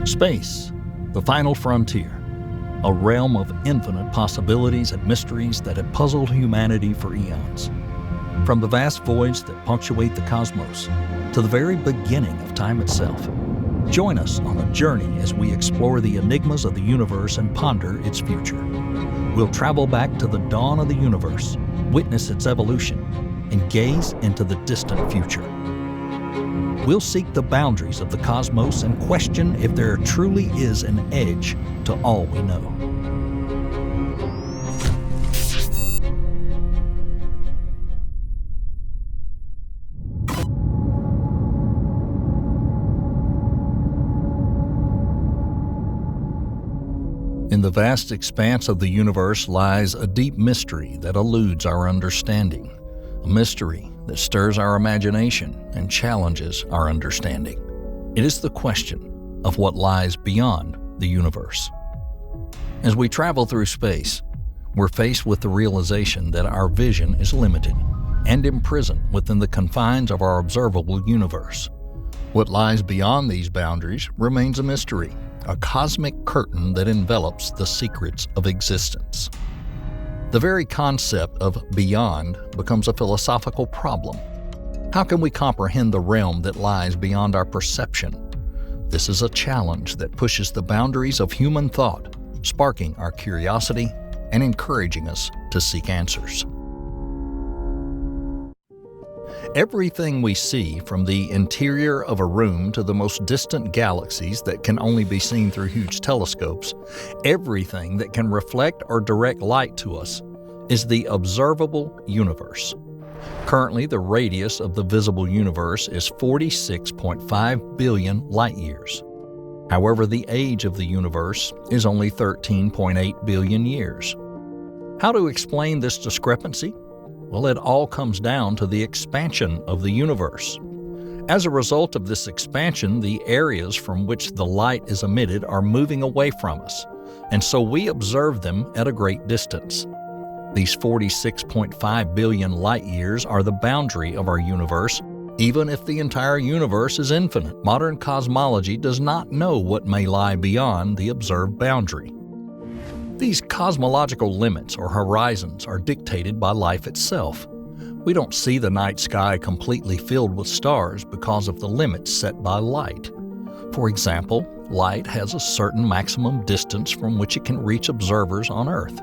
Space, the final frontier, a realm of infinite possibilities and mysteries that have puzzled humanity for eons. From the vast voids that punctuate the cosmos to the very beginning of time itself, join us on a journey as we explore the enigmas of the universe and ponder its future. We'll travel back to the dawn of the universe, witness its evolution, and gaze into the distant future. We'll seek the boundaries of the cosmos and question if there truly is an edge to all we know. In the vast expanse of the universe lies a deep mystery that eludes our understanding, a mystery that stirs our imagination and challenges our understanding. It is the question of what lies beyond the universe. As we travel through space, we're faced with the realization that our vision is limited and imprisoned within the confines of our observable universe. What lies beyond these boundaries remains a mystery, a cosmic curtain that envelops the secrets of existence. The very concept of beyond becomes a philosophical problem. How can we comprehend the realm that lies beyond our perception? This is a challenge that pushes the boundaries of human thought, sparking our curiosity and encouraging us to seek answers. Everything we see, from the interior of a room to the most distant galaxies that can only be seen through huge telescopes, everything that can reflect or direct light to us, is the observable universe. Currently, the radius of the visible universe is 46.5 billion light-years. However, the age of the universe is only 13.8 billion years. How to explain this discrepancy? Well, it all comes down to the expansion of the universe. As a result of this expansion, the areas from which the light is emitted are moving away from us, and so we observe them at a great distance. These 46.5 billion light-years are the boundary of our universe, even if the entire universe is infinite. Modern cosmology does not know what may lie beyond the observed boundary. These cosmological limits or horizons are dictated by life itself. We don't see the night sky completely filled with stars because of the limits set by light. For example, light has a certain maximum distance from which it can reach observers on Earth,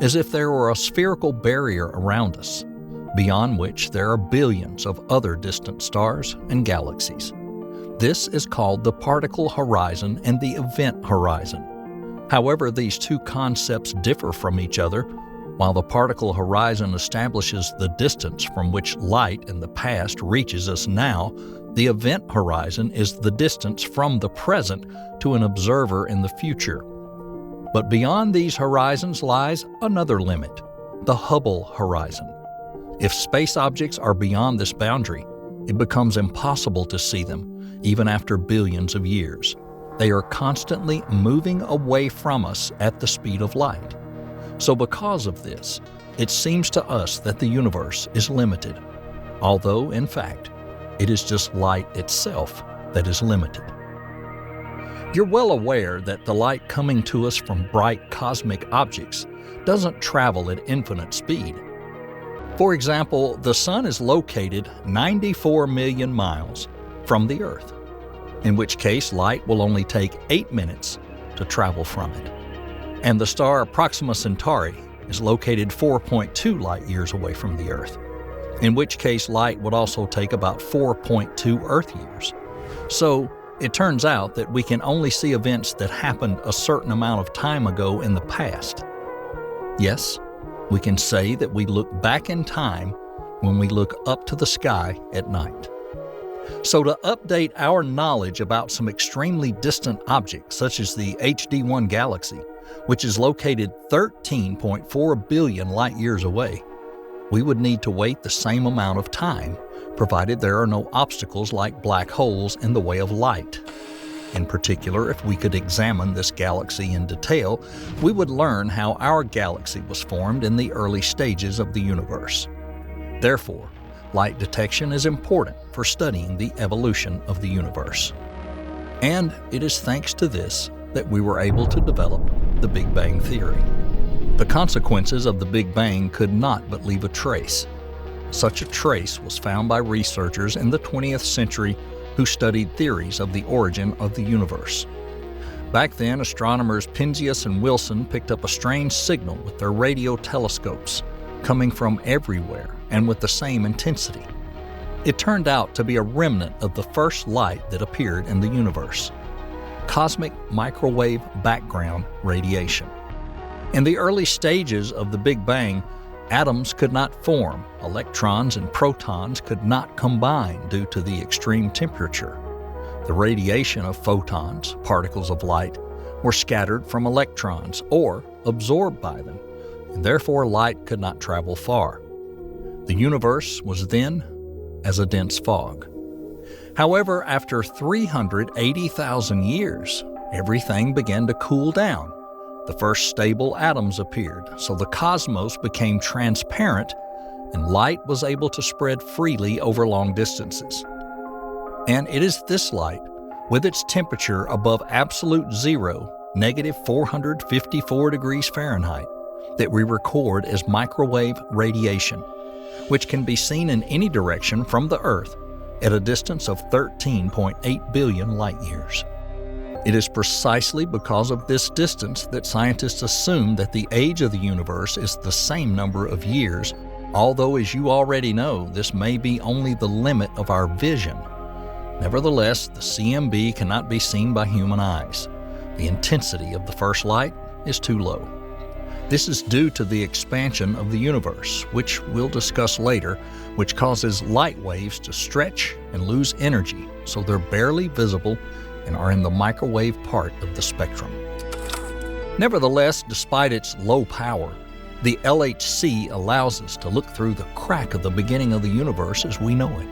as if there were a spherical barrier around us, beyond which there are billions of other distant stars and galaxies. This is called the particle horizon and the event horizon. However, these two concepts differ from each other. While the particle horizon establishes the distance from which light in the past reaches us now, the event horizon is the distance from the present to an observer in the future. But beyond these horizons lies another limit, the Hubble horizon. If space objects are beyond this boundary, it becomes impossible to see them, even after billions of years. They are constantly moving away from us at the speed of light. So because of this, it seems to us that the universe is limited, although, in fact, it is just light itself that is limited. You're well aware that the light coming to us from bright cosmic objects doesn't travel at infinite speed. For example, the Sun is located 94 million miles from the Earth, in which case light will only take 8 minutes to travel from it. And the star Proxima Centauri is located 4.2 light-years away from the Earth, in which case light would also take about 4.2 Earth-years. So it turns out that we can only see events that happened a certain amount of time ago in the past. Yes, we can say that we look back in time when we look up to the sky at night. So to update our knowledge about some extremely distant objects, such as the HD1 galaxy, which is located 13.4 billion light-years away, we would need to wait the same amount of time, provided there are no obstacles like black holes in the way of light. In particular, if we could examine this galaxy in detail, we would learn how our galaxy was formed in the early stages of the universe. Therefore, light detection is important for studying the evolution of the universe. And it is thanks to this that we were able to develop the Big Bang Theory. The consequences of the Big Bang could not but leave a trace. Such a trace was found by researchers in the 20th century who studied theories of the origin of the universe. Back then, astronomers Penzias and Wilson picked up a strange signal with their radio telescopes, coming from everywhere and with the same intensity. It turned out to be a remnant of the first light that appeared in the universe: cosmic microwave background radiation. In the early stages of the Big Bang, atoms could not form, electrons and protons could not combine due to the extreme temperature. The radiation of photons, particles of light, were scattered from electrons or absorbed by them, and therefore light could not travel far. The universe was then as a dense fog. However, after 380,000 years, everything began to cool down. The first stable atoms appeared, so the cosmos became transparent and light was able to spread freely over long distances. And it is this light, with its temperature above absolute zero, negative 454 degrees Fahrenheit, that we record as microwave radiation, which can be seen in any direction from the Earth at a distance of 13.8 billion light-years. It is precisely because of this distance that scientists assume that the age of the universe is the same number of years, although, as you already know, this may be only the limit of our vision. Nevertheless, the CMB cannot be seen by human eyes. The intensity of the first light is too low. This is due to the expansion of the universe, which we'll discuss later, which causes light waves to stretch and lose energy, so they're barely visible and are in the microwave part of the spectrum. Nevertheless, despite its low power, the LHC allows us to look through the crack of the beginning of the universe as we know it.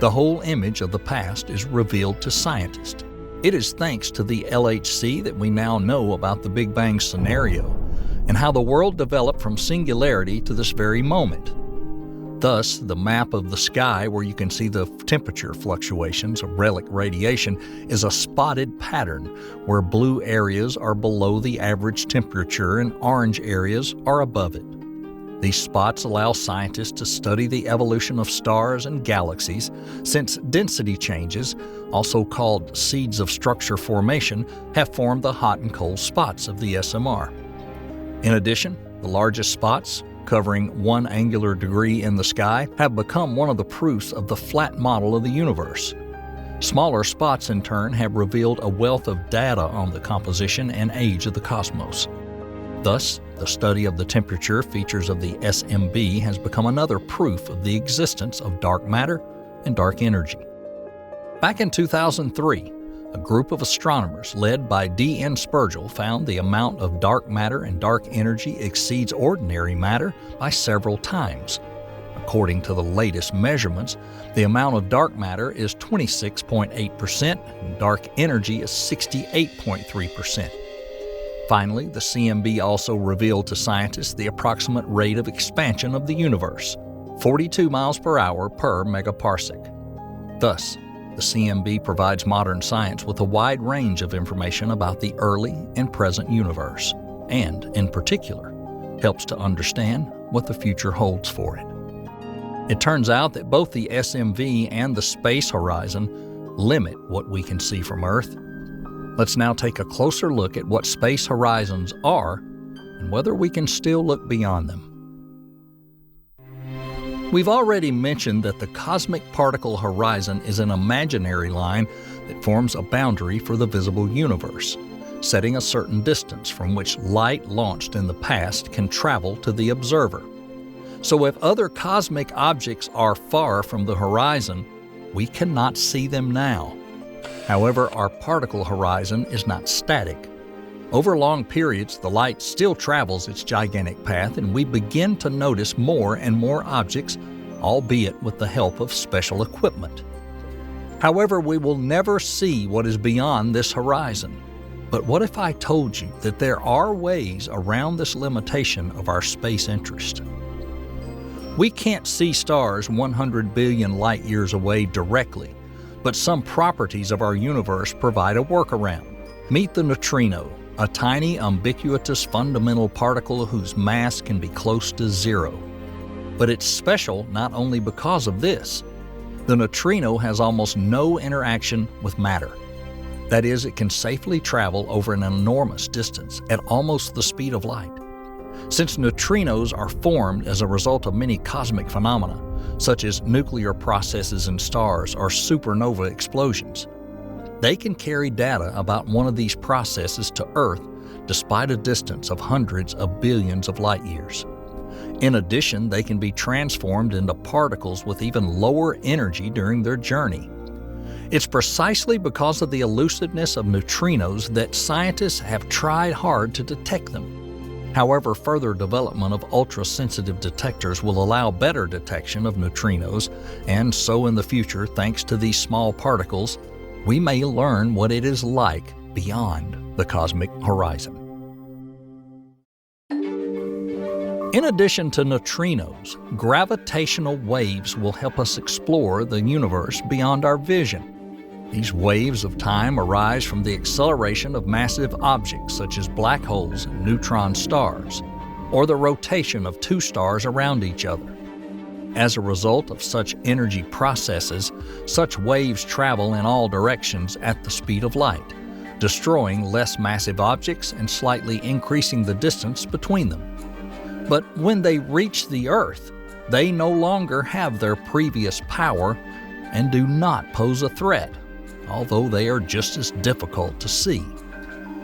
The whole image of the past is revealed to scientists. It is thanks to the LHC that we now know about the Big Bang scenario and how the world developed from singularity to this very moment. Thus, the map of the sky where you can see the temperature fluctuations of relic radiation is a spotted pattern where blue areas are below the average temperature and orange areas are above it. These spots allow scientists to study the evolution of stars and galaxies, since density changes, also called seeds of structure formation, have formed the hot and cold spots of the SMR. In addition, the largest spots, covering 1 angular degree in the sky, have become one of the proofs of the flat model of the universe. Smaller spots, in turn, have revealed a wealth of data on the composition and age of the cosmos. Thus, the study of the temperature features of the SMB has become another proof of the existence of dark matter and dark energy. Back in 2003, a group of astronomers led by D.N. Spergel found the amount of dark matter and dark energy exceeds ordinary matter by several times. According to the latest measurements, the amount of dark matter is 26.8% and dark energy is 68.3%. Finally, the CMB also revealed to scientists the approximate rate of expansion of the universe, 42 miles per hour per megaparsec. Thus, the CMB provides modern science with a wide range of information about the early and present universe, and, in particular, helps to understand what the future holds for it. It turns out that both the SMV and the space horizon limit what we can see from Earth. Let's now take a closer look at what space horizons are and whether we can still look beyond them. We've already mentioned that the cosmic particle horizon is an imaginary line that forms a boundary for the visible universe, setting a certain distance from which light launched in the past can travel to the observer. So if other cosmic objects are far from the horizon, we cannot see them now. However, our particle horizon is not static. Over long periods, the light still travels its gigantic path, and we begin to notice more and more objects, albeit with the help of special equipment. However, we will never see what is beyond this horizon. But what if I told you that there are ways around this limitation of our space interest? We can't see stars 100 billion light-years away directly, But some properties of our universe provide a workaround. Meet the neutrino, a tiny ubiquitous fundamental particle whose mass can be close to zero. But it's special not only because of this. The neutrino has almost no interaction with matter. That is, it can safely travel over an enormous distance at almost the speed of light. Since neutrinos are formed as a result of many cosmic phenomena, such as nuclear processes in stars or supernova explosions, they can carry data about one of these processes to Earth despite a distance of hundreds of billions of light years. In addition, they can be transformed into particles with even lower energy during their journey. It's precisely because of the elusiveness of neutrinos that scientists have tried hard to detect them. However, further development of ultra-sensitive detectors will allow better detection of neutrinos, and so in the future, thanks to these small particles, we may learn what it is like beyond the cosmic horizon. In addition to neutrinos, gravitational waves will help us explore the universe beyond our vision. These waves of time arise from the acceleration of massive objects such as black holes and neutron stars, or the rotation of two stars around each other. As a result of such energy processes, such waves travel in all directions at the speed of light, destroying less massive objects and slightly increasing the distance between them. But when they reach the Earth, they no longer have their previous power and do not pose a threat, although they are just as difficult to see.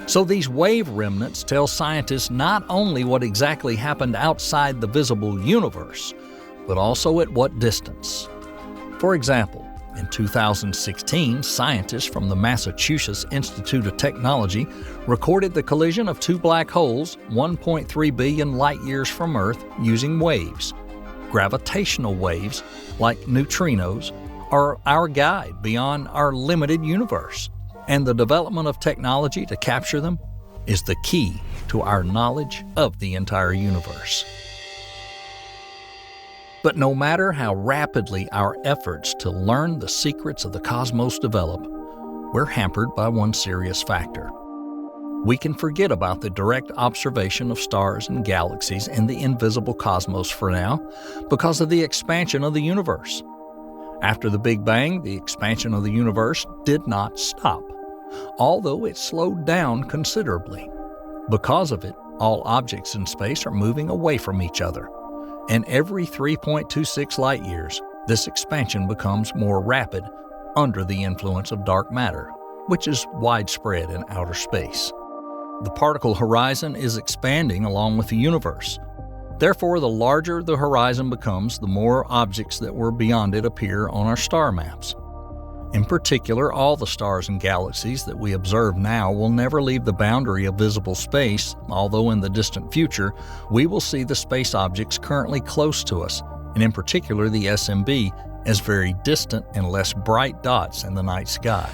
So these wave remnants tell scientists not only what exactly happened outside the visible universe, but also at what distance. For example, in 2016, scientists from the Massachusetts Institute of Technology recorded the collision of two black holes 1.3 billion light-years from Earth using waves. Gravitational waves, like neutrinos, are our guide beyond our limited universe, and the development of technology to capture them is the key to our knowledge of the entire universe. But no matter how rapidly our efforts to learn the secrets of the cosmos develop, we're hampered by one serious factor. We can forget about the direct observation of stars and galaxies in the invisible cosmos for now because of the expansion of the universe. After the Big Bang, the expansion of the universe did not stop, although it slowed down considerably. Because of it, all objects in space are moving away from each other. And every 3.26 light-years, this expansion becomes more rapid under the influence of dark matter, which is widespread in outer space. The particle horizon is expanding along with the universe. Therefore, the larger the horizon becomes, the more objects that were beyond it appear on our star maps. In particular, all the stars and galaxies that we observe now will never leave the boundary of visible space, although in the distant future, we will see the space objects currently close to us, and in particular the SMB, as very distant and less bright dots in the night sky.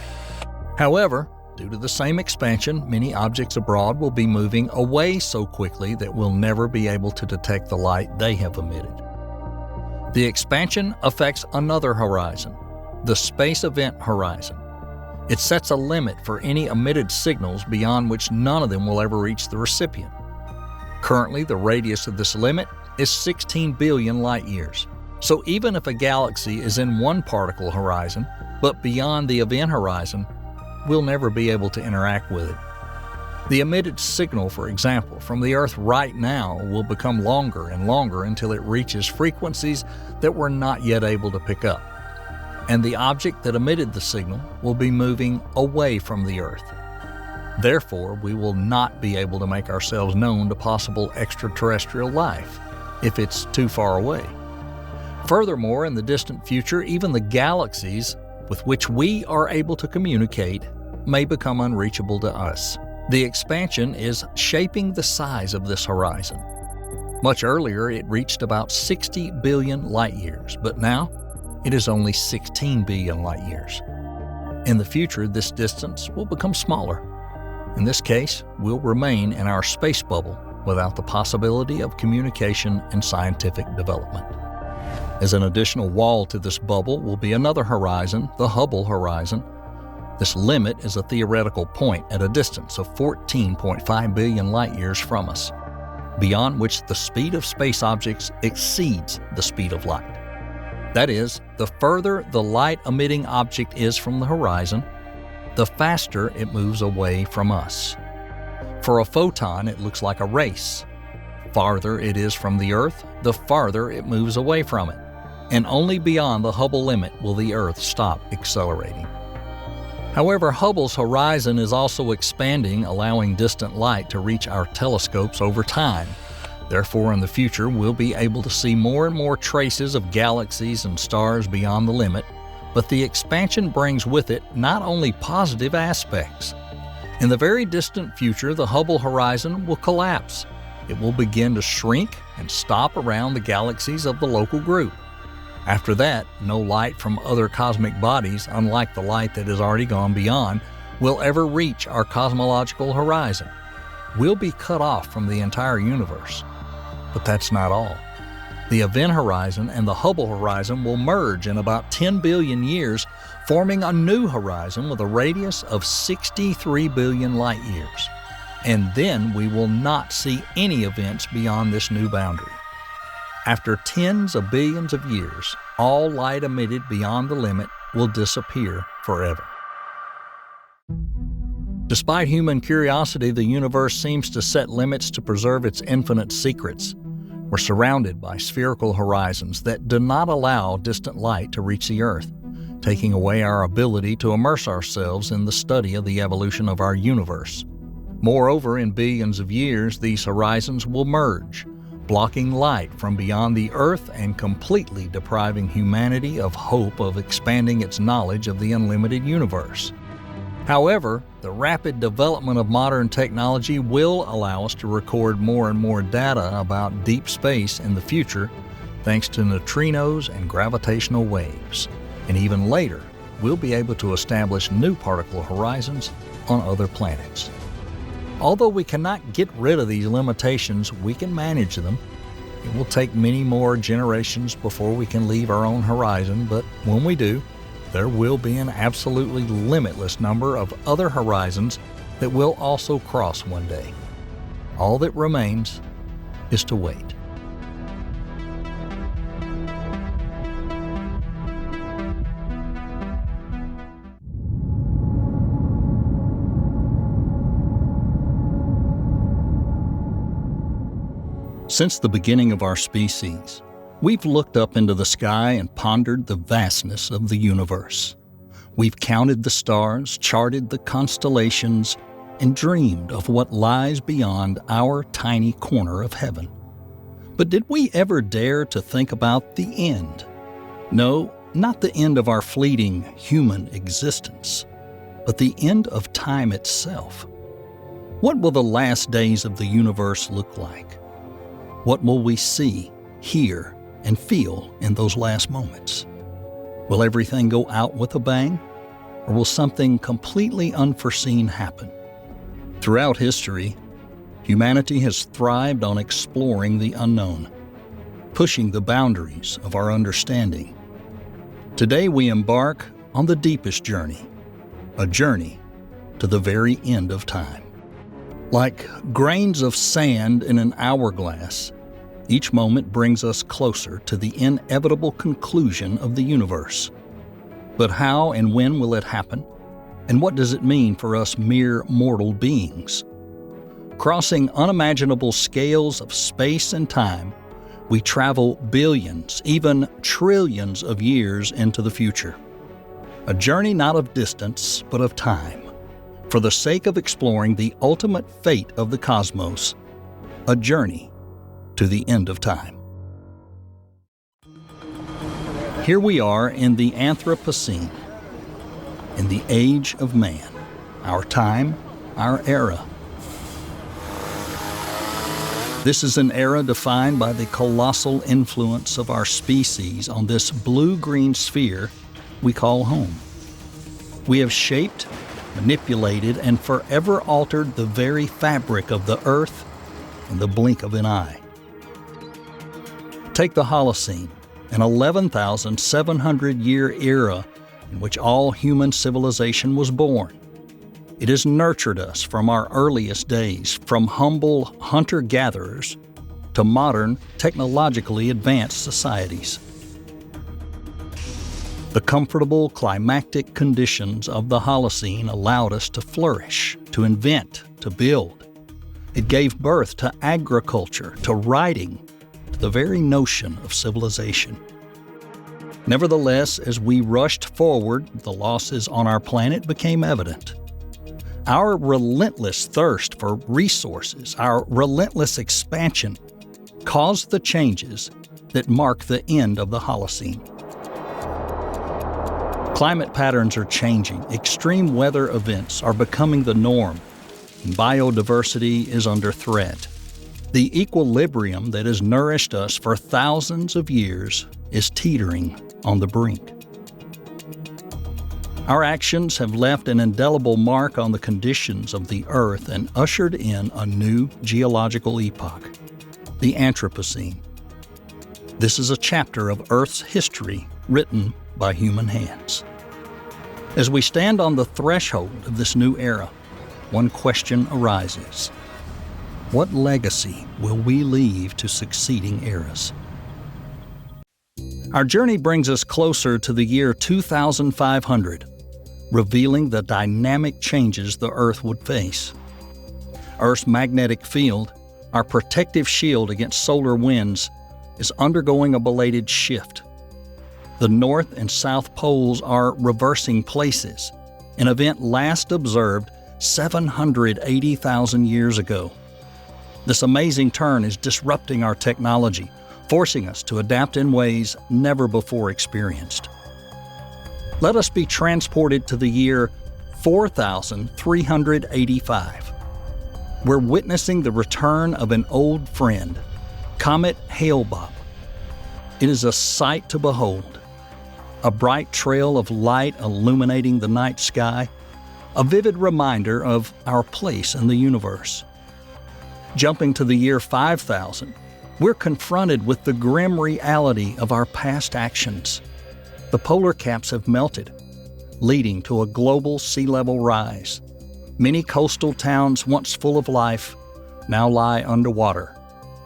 However, due to the same expansion, many objects abroad will be moving away so quickly that we'll never be able to detect the light they have emitted. The expansion affects another horizon, the space event horizon. It sets a limit for any emitted signals beyond which none of them will ever reach the recipient. Currently, the radius of this limit is 16 billion light-years. So even if a galaxy is in one particle horizon, but beyond the event horizon, we'll never be able to interact with it. The emitted signal, for example, from the Earth right now will become longer and longer until it reaches frequencies that we're not yet able to pick up. And the object that emitted the signal will be moving away from the Earth. Therefore, we will not be able to make ourselves known to possible extraterrestrial life if it's too far away. Furthermore, in the distant future, even the galaxies with which we are able to communicate may become unreachable to us. The expansion is shaping the size of this horizon. Much earlier, it reached about 60 billion light-years, but now it is only 16 billion light-years. In the future, this distance will become smaller. In this case, we'll remain in our space bubble without the possibility of communication and scientific development. As an additional wall to this bubble will be another horizon, the Hubble horizon. This limit is a theoretical point at a distance of 14.5 billion light-years from us, beyond which the speed of space objects exceeds the speed of light. That is, the further the light-emitting object is from the horizon, the faster it moves away from us. For a photon, it looks like a race. Farther it is from the Earth, the farther it moves away from it, and only beyond the Hubble limit will the Earth stop accelerating. However, Hubble's horizon is also expanding, allowing distant light to reach our telescopes over time. Therefore, in the future, we'll be able to see more and more traces of galaxies and stars beyond the limit, but the expansion brings with it not only positive aspects. In the very distant future, the Hubble horizon will collapse. It will begin to shrink and stop around the galaxies of the local group. After that, no light from other cosmic bodies, unlike the light that has already gone beyond, will ever reach our cosmological horizon. We'll be cut off from the entire universe. But that's not all. The event horizon and the Hubble horizon will merge in about 10 billion years, forming a new horizon with a radius of 63 billion light-years. And then we will not see any events beyond this new boundary. After tens of billions of years, all light emitted beyond the limit will disappear forever. Despite human curiosity, the universe seems to set limits to preserve its infinite secrets. We're surrounded by spherical horizons that do not allow distant light to reach the Earth, taking away our ability to immerse ourselves in the study of the evolution of our universe. Moreover, in billions of years, these horizons will merge, blocking light from beyond the Earth and completely depriving humanity of hope of expanding its knowledge of the unlimited universe. However, the rapid development of modern technology will allow us to record more and more data about deep space in the future, thanks to neutrinos and gravitational waves. And even later, we'll be able to establish new particle horizons on other planets. Although we cannot get rid of these limitations, we can manage them. It will take many more generations before we can leave our own horizon, but when we do, there will be an absolutely limitless number of other horizons that we'll also cross one day. All that remains is to wait. Since the beginning of our species, we've looked up into the sky and pondered the vastness of the universe. We've counted the stars, charted the constellations, and dreamed of what lies beyond our tiny corner of heaven. But did we ever dare to think about the end? No, not the end of our fleeting human existence, but the end of time itself. What will the last days of the universe look like? What will we see, hear, and feel in those last moments? Will everything go out with a bang? Or will something completely unforeseen happen? Throughout history, humanity has thrived on exploring the unknown, pushing the boundaries of our understanding. Today we embark on the deepest journey, a journey to the very end of time. Like grains of sand in an hourglass, each moment brings us closer to the inevitable conclusion of the universe. But how and when will it happen? And what does it mean for us mere mortal beings? Crossing unimaginable scales of space and time, we travel billions, even trillions of years into the future. A journey not of distance, but of time, for the sake of exploring the ultimate fate of the cosmos, a journey to the end of time. Here we are in the Anthropocene, in the age of man, our time, our era. This is an era defined by the colossal influence of our species on this blue-green sphere we call home. We have shaped, manipulated, and forever altered the very fabric of the Earth in the blink of an eye. Take the Holocene, an 11,700-year era in which all human civilization was born. It has nurtured us from our earliest days, from humble hunter-gatherers to modern, technologically advanced societies. The comfortable climactic conditions of the Holocene allowed us to flourish, to invent, to build. It gave birth to agriculture, to writing, to the very notion of civilization. Nevertheless, as we rushed forward, the losses on our planet became evident. Our relentless thirst for resources, our relentless expansion, caused the changes that mark the end of the Holocene. Climate patterns are changing, extreme weather events are becoming the norm, and biodiversity is under threat. The equilibrium that has nourished us for thousands of years is teetering on the brink. Our actions have left an indelible mark on the conditions of the Earth and ushered in a new geological epoch, the Anthropocene. This is a chapter of Earth's history written by human hands. As we stand on the threshold of this new era, one question arises. What legacy will we leave to succeeding eras? Our journey brings us closer to the year 2500, revealing the dynamic changes the Earth would face. Earth's magnetic field, our protective shield against solar winds, is undergoing a belated shift. The North and South poles are reversing places, an event last observed 780,000 years ago. This amazing turn is disrupting our technology, forcing us to adapt in ways never before experienced. Let us be transported to the year 4385. We're witnessing the return of an old friend, Comet Hale-Bopp. It is a sight to behold. A bright trail of light illuminating the night sky, a vivid reminder of our place in the universe. Jumping to the year 5000, we're confronted with the grim reality of our past actions. The polar caps have melted, leading to a global sea level rise. Many coastal towns once full of life now lie underwater,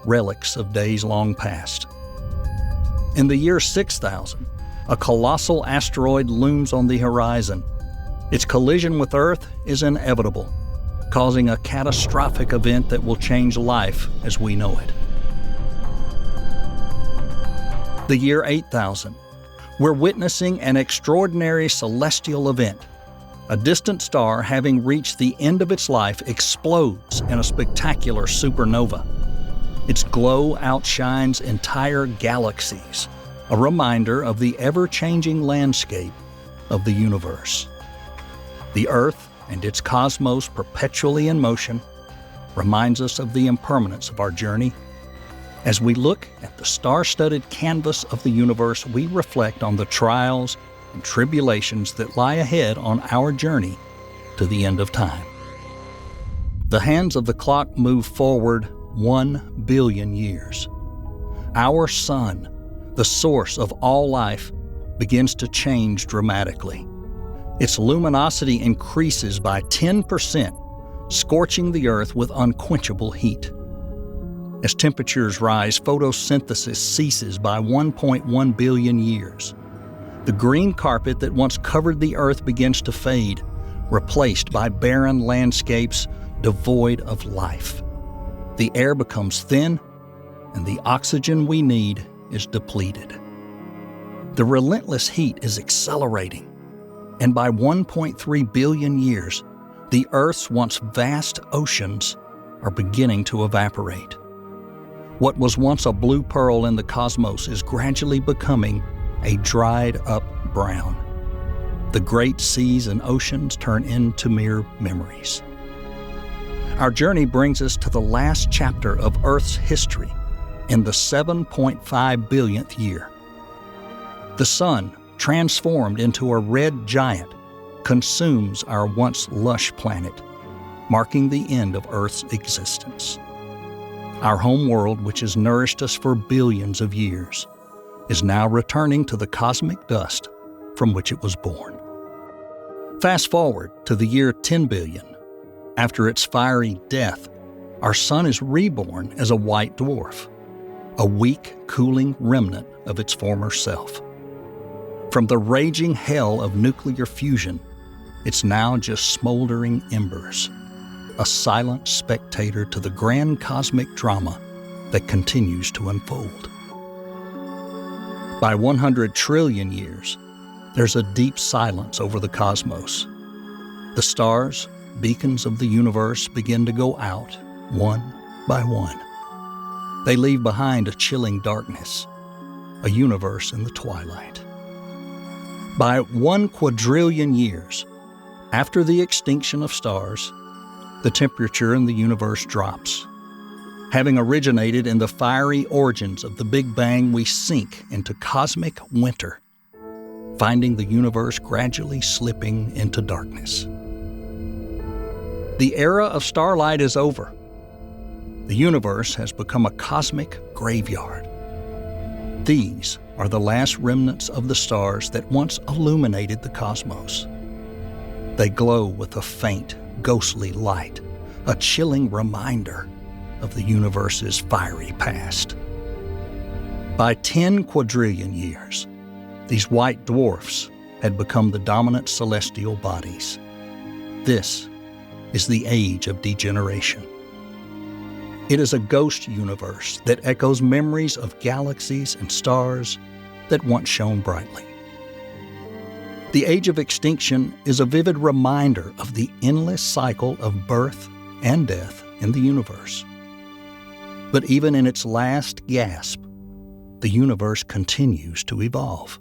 relics of days long past. In the year 6000, a colossal asteroid looms on the horizon. Its collision with Earth is inevitable, causing a catastrophic event that will change life as we know it. The year 8000, we're witnessing an extraordinary celestial event. A distant star, having reached the end of its life, explodes in a spectacular supernova. Its glow outshines entire galaxies, a reminder of the ever-changing landscape of the universe. The Earth and its cosmos perpetually in motion reminds us of the impermanence of our journey. As we look at the star-studded canvas of the universe, we reflect on the trials and tribulations that lie ahead on our journey to the end of time. The hands of the clock move forward 1 billion years. Our sun, the source of all life, begins to change dramatically. Its luminosity increases by 10%, scorching the Earth with unquenchable heat. As temperatures rise, photosynthesis ceases by 1.1 billion years. The green carpet that once covered the Earth begins to fade, replaced by barren landscapes devoid of life. The air becomes thin, and the oxygen we need is depleted. The relentless heat is accelerating, and by 1.3 billion years, the Earth's once vast oceans are beginning to evaporate. What was once a blue pearl in the cosmos is gradually becoming a dried-up brown. The great seas and oceans turn into mere memories. Our journey brings us to the last chapter of Earth's history, in the 7.5 billionth year. The sun, transformed into a red giant, consumes our once lush planet, marking the end of Earth's existence. Our home world, which has nourished us for billions of years, is now returning to the cosmic dust from which it was born. Fast forward to the year 10 billion. After its fiery death, our sun is reborn as a white dwarf, a weak, cooling remnant of its former self. From the raging hell of nuclear fusion, it's now just smoldering embers, a silent spectator to the grand cosmic drama that continues to unfold. By 100 trillion years, there's a deep silence over the cosmos. The stars, beacons of the universe, begin to go out, one by one. They leave behind a chilling darkness, a universe in the twilight. By 1 quadrillion years, after the extinction of stars, the temperature in the universe drops. Having originated in the fiery origins of the Big Bang, we sink into cosmic winter, finding the universe gradually slipping into darkness. The era of starlight is over. The universe has become a cosmic graveyard. These are the last remnants of the stars that once illuminated the cosmos. They glow with a faint, ghostly light, a chilling reminder of the universe's fiery past. By 10 quadrillion years, these white dwarfs had become the dominant celestial bodies. This is the age of degeneration. It is a ghost universe that echoes memories of galaxies and stars that once shone brightly. The age of extinction is a vivid reminder of the endless cycle of birth and death in the universe. But even in its last gasp, the universe continues to evolve.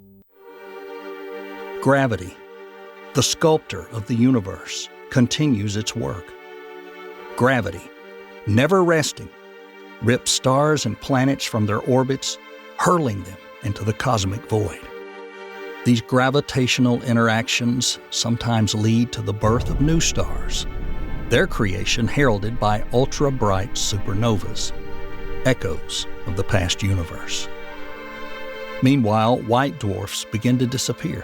Gravity, the sculptor of the universe, continues its work. Gravity, never resting, rips stars and planets from their orbits, hurling them into the cosmic void. These gravitational interactions sometimes lead to the birth of new stars, their creation heralded by ultra-bright supernovas, echoes of the past universe. Meanwhile, white dwarfs begin to disappear.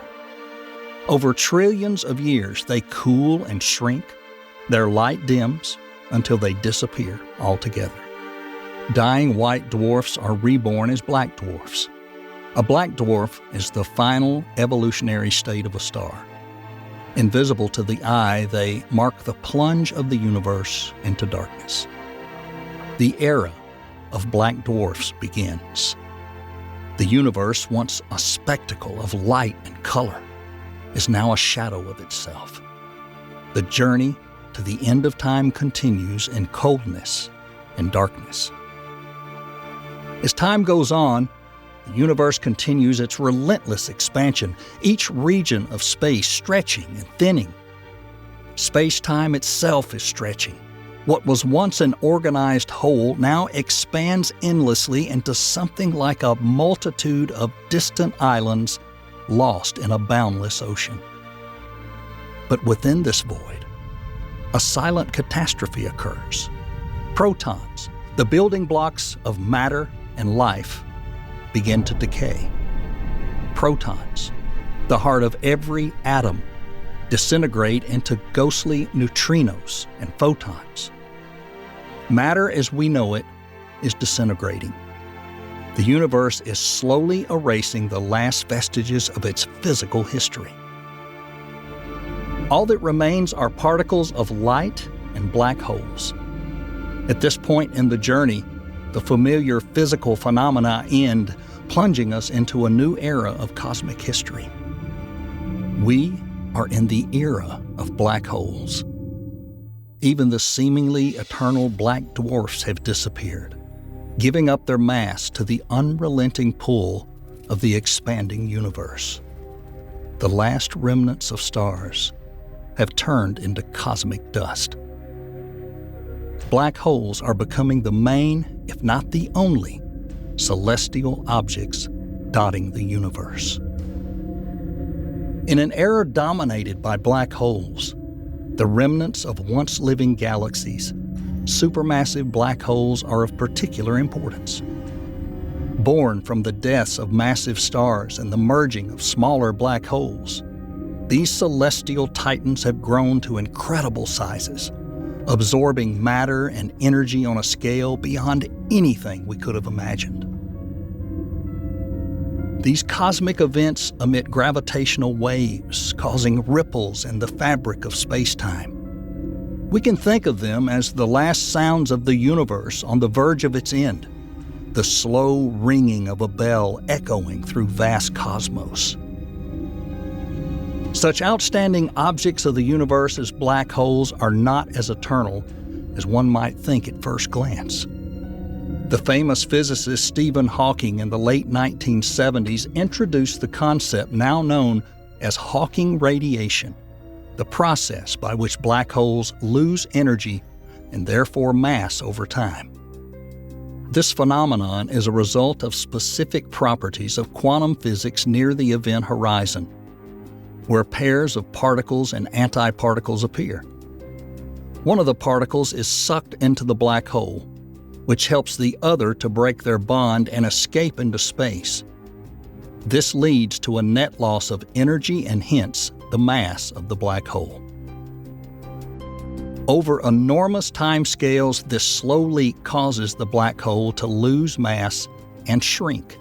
Over trillions of years, they cool and shrink, their light dims until they disappear altogether. Dying white dwarfs are reborn as black dwarfs. A black dwarf is the final evolutionary state of a star. Invisible to the eye, they mark the plunge of the universe into darkness. The era of black dwarfs begins. The universe, once a spectacle of light and color, is now a shadow of itself. The journey to the end of time continues in coldness and darkness. As time goes on, the universe continues its relentless expansion, each region of space stretching and thinning. Space-time itself is stretching. What was once an organized whole now expands endlessly into something like a multitude of distant islands lost in a boundless ocean. But within this void, a silent catastrophe occurs. Protons, the building blocks of matter and life, begin to decay. Protons, the heart of every atom, disintegrate into ghostly neutrinos and photons. Matter as we know it is disintegrating. The universe is slowly erasing the last vestiges of its physical history. All that remains are particles of light and black holes. At this point in the journey, the familiar physical phenomena end, plunging us into a new era of cosmic history. We are in the era of black holes. Even the seemingly eternal black dwarfs have disappeared, giving up their mass to the unrelenting pull of the expanding universe. The last remnants of stars have turned into cosmic dust. Black holes are becoming the main, if not the only, celestial objects dotting the universe. In an era dominated by black holes, the remnants of once living galaxies, supermassive black holes are of particular importance. born from the deaths of massive stars and the merging of smaller black holes. These celestial titans have grown to incredible sizes, absorbing matter and energy on a scale beyond anything we could have imagined. These cosmic events emit gravitational waves, causing ripples in the fabric of space-time. We can think of them as the last sounds of the universe on the verge of its end, the slow ringing of a bell echoing through vast cosmos. Such outstanding objects of the universe as black holes are not as eternal as one might think at first glance. The famous physicist Stephen Hawking in the late 1970s introduced the concept now known as Hawking radiation, the process by which black holes lose energy and therefore mass over time. This phenomenon is a result of specific properties of quantum physics near the event horizon, where pairs of particles and antiparticles appear. One of the particles is sucked into the black hole, which helps the other to break their bond and escape into space. This leads to a net loss of energy and hence the mass of the black hole. Over enormous timescales, this slow leak causes the black hole to lose mass and shrink.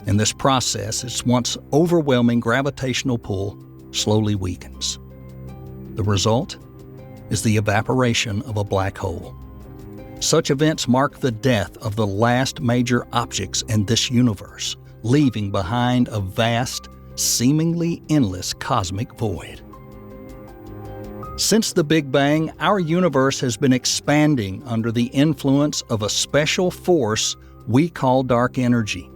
In this process, its once overwhelming gravitational pull slowly weakens. The result is the evaporation of a black hole. Such events mark the death of the last major objects in this universe, leaving behind a vast, seemingly endless cosmic void. Since the Big Bang, our universe has been expanding under the influence of a special force we call dark energy.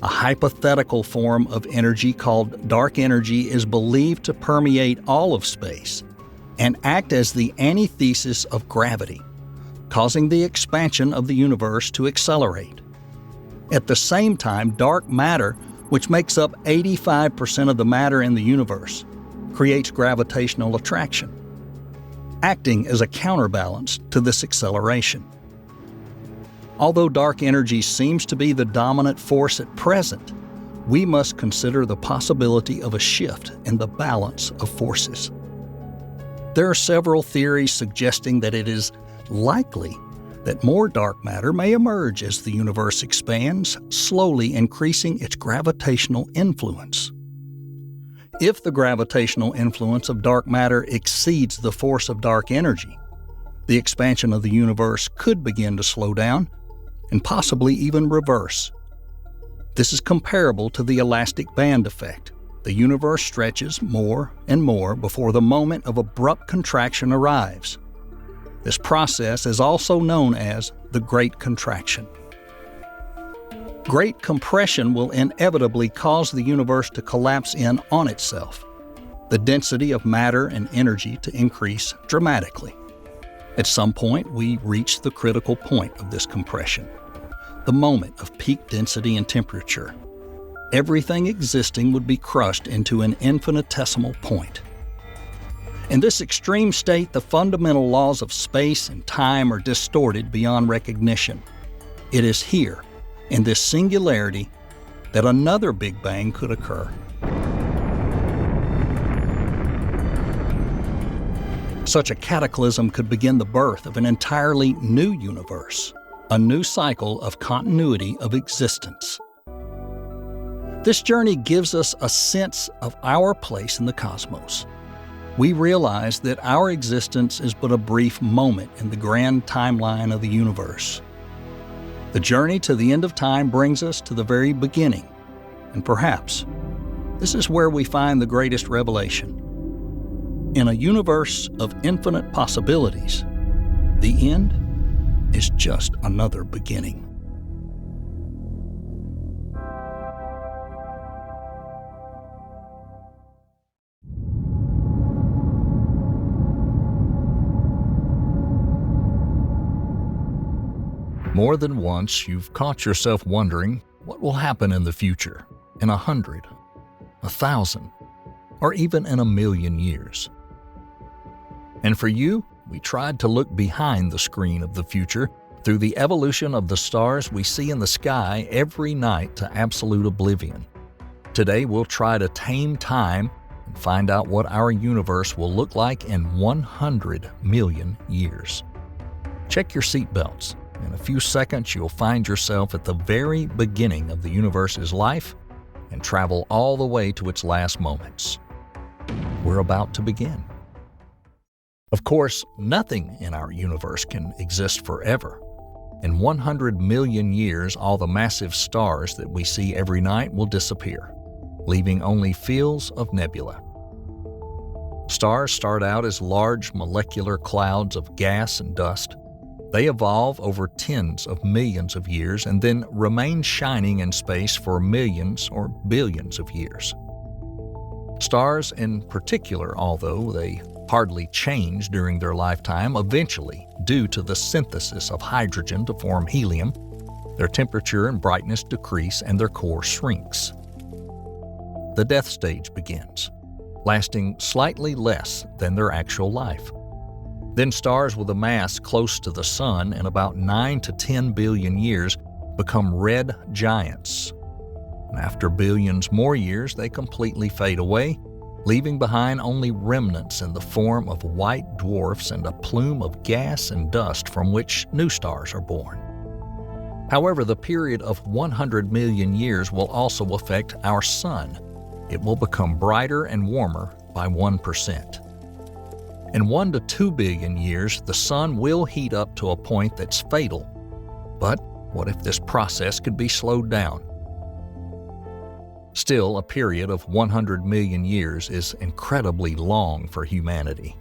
A hypothetical form of energy called dark energy is believed to permeate all of space and act as the antithesis of gravity, causing the expansion of the universe to accelerate. At the same time, dark matter, which makes up 85% of the matter in the universe, creates gravitational attraction, acting as a counterbalance to this acceleration. Although dark energy seems to be the dominant force at present, we must consider the possibility of a shift in the balance of forces. There are several theories suggesting that it is likely that more dark matter may emerge as the universe expands, slowly increasing its gravitational influence. If the gravitational influence of dark matter exceeds the force of dark energy, the expansion of the universe could begin to slow down and possibly even reverse. This is comparable to the elastic band effect. The universe stretches more and more before the moment of abrupt contraction arrives. This process is also known as the Great Contraction. Great compression will inevitably cause the universe to collapse in on itself, the density of matter and energy to increase dramatically. At some point, we reach the critical point of this compression, the moment of peak density and temperature. Everything existing would be crushed into an infinitesimal point. In this extreme state, the fundamental laws of space and time are distorted beyond recognition. It is here, in this singularity, that another Big Bang could occur. Such a cataclysm could begin the birth of an entirely new universe, a new cycle of continuity of existence. This journey gives us a sense of our place in the cosmos. We realize that our existence is but a brief moment in the grand timeline of the universe. The journey to the end of time brings us to the very beginning, and perhaps this is where we find the greatest revelation. In a universe of infinite possibilities, the end is just another beginning. More than once, you've caught yourself wondering what will happen in the future, in 100, 1,000, or even in 1,000,000 years. And for you, we tried to look behind the screen of the future through the evolution of the stars we see in the sky every night to absolute oblivion. Today we'll try to tame time and find out what our universe will look like in 100 million years. Check your seatbelts. In a few seconds you'll find yourself at the very beginning of the universe's life and travel all the way to its last moments. We're about to begin. Of course, nothing in our universe can exist forever. In 100 million years, all the massive stars that we see every night will disappear, leaving only fields of nebula. Stars start out as large molecular clouds of gas and dust. They evolve over tens of millions of years and then remain shining in space for millions or billions of years. Stars in particular, although they hardly change during their lifetime, eventually, due to the synthesis of hydrogen to form helium, their temperature and brightness decrease and their core shrinks. The death stage begins, lasting slightly less than their actual life. Then stars with a mass close to the Sun in about 9 to 10 billion years become red giants. And after billions more years, they completely fade away, leaving behind only remnants in the form of white dwarfs and a plume of gas and dust from which new stars are born. However, the period of 100 million years will also affect our Sun. It will become brighter and warmer by 1%. In 1 to 2 billion years, the Sun will heat up to a point that's fatal. But what if this process could be slowed down? Still, a period of 100 million years is incredibly long for humanity.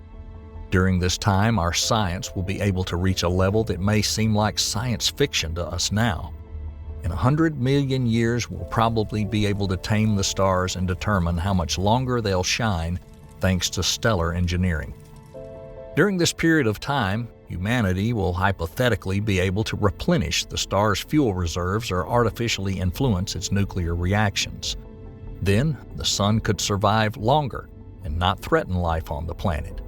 During this time, our science will be able to reach a level that may seem like science fiction to us now. In 100 million years, we'll probably be able to tame the stars and determine how much longer they'll shine thanks to stellar engineering. During this period of time, humanity will hypothetically be able to replenish the star's fuel reserves or artificially influence its nuclear reactions. Then, the Sun could survive longer and not threaten life on the planet.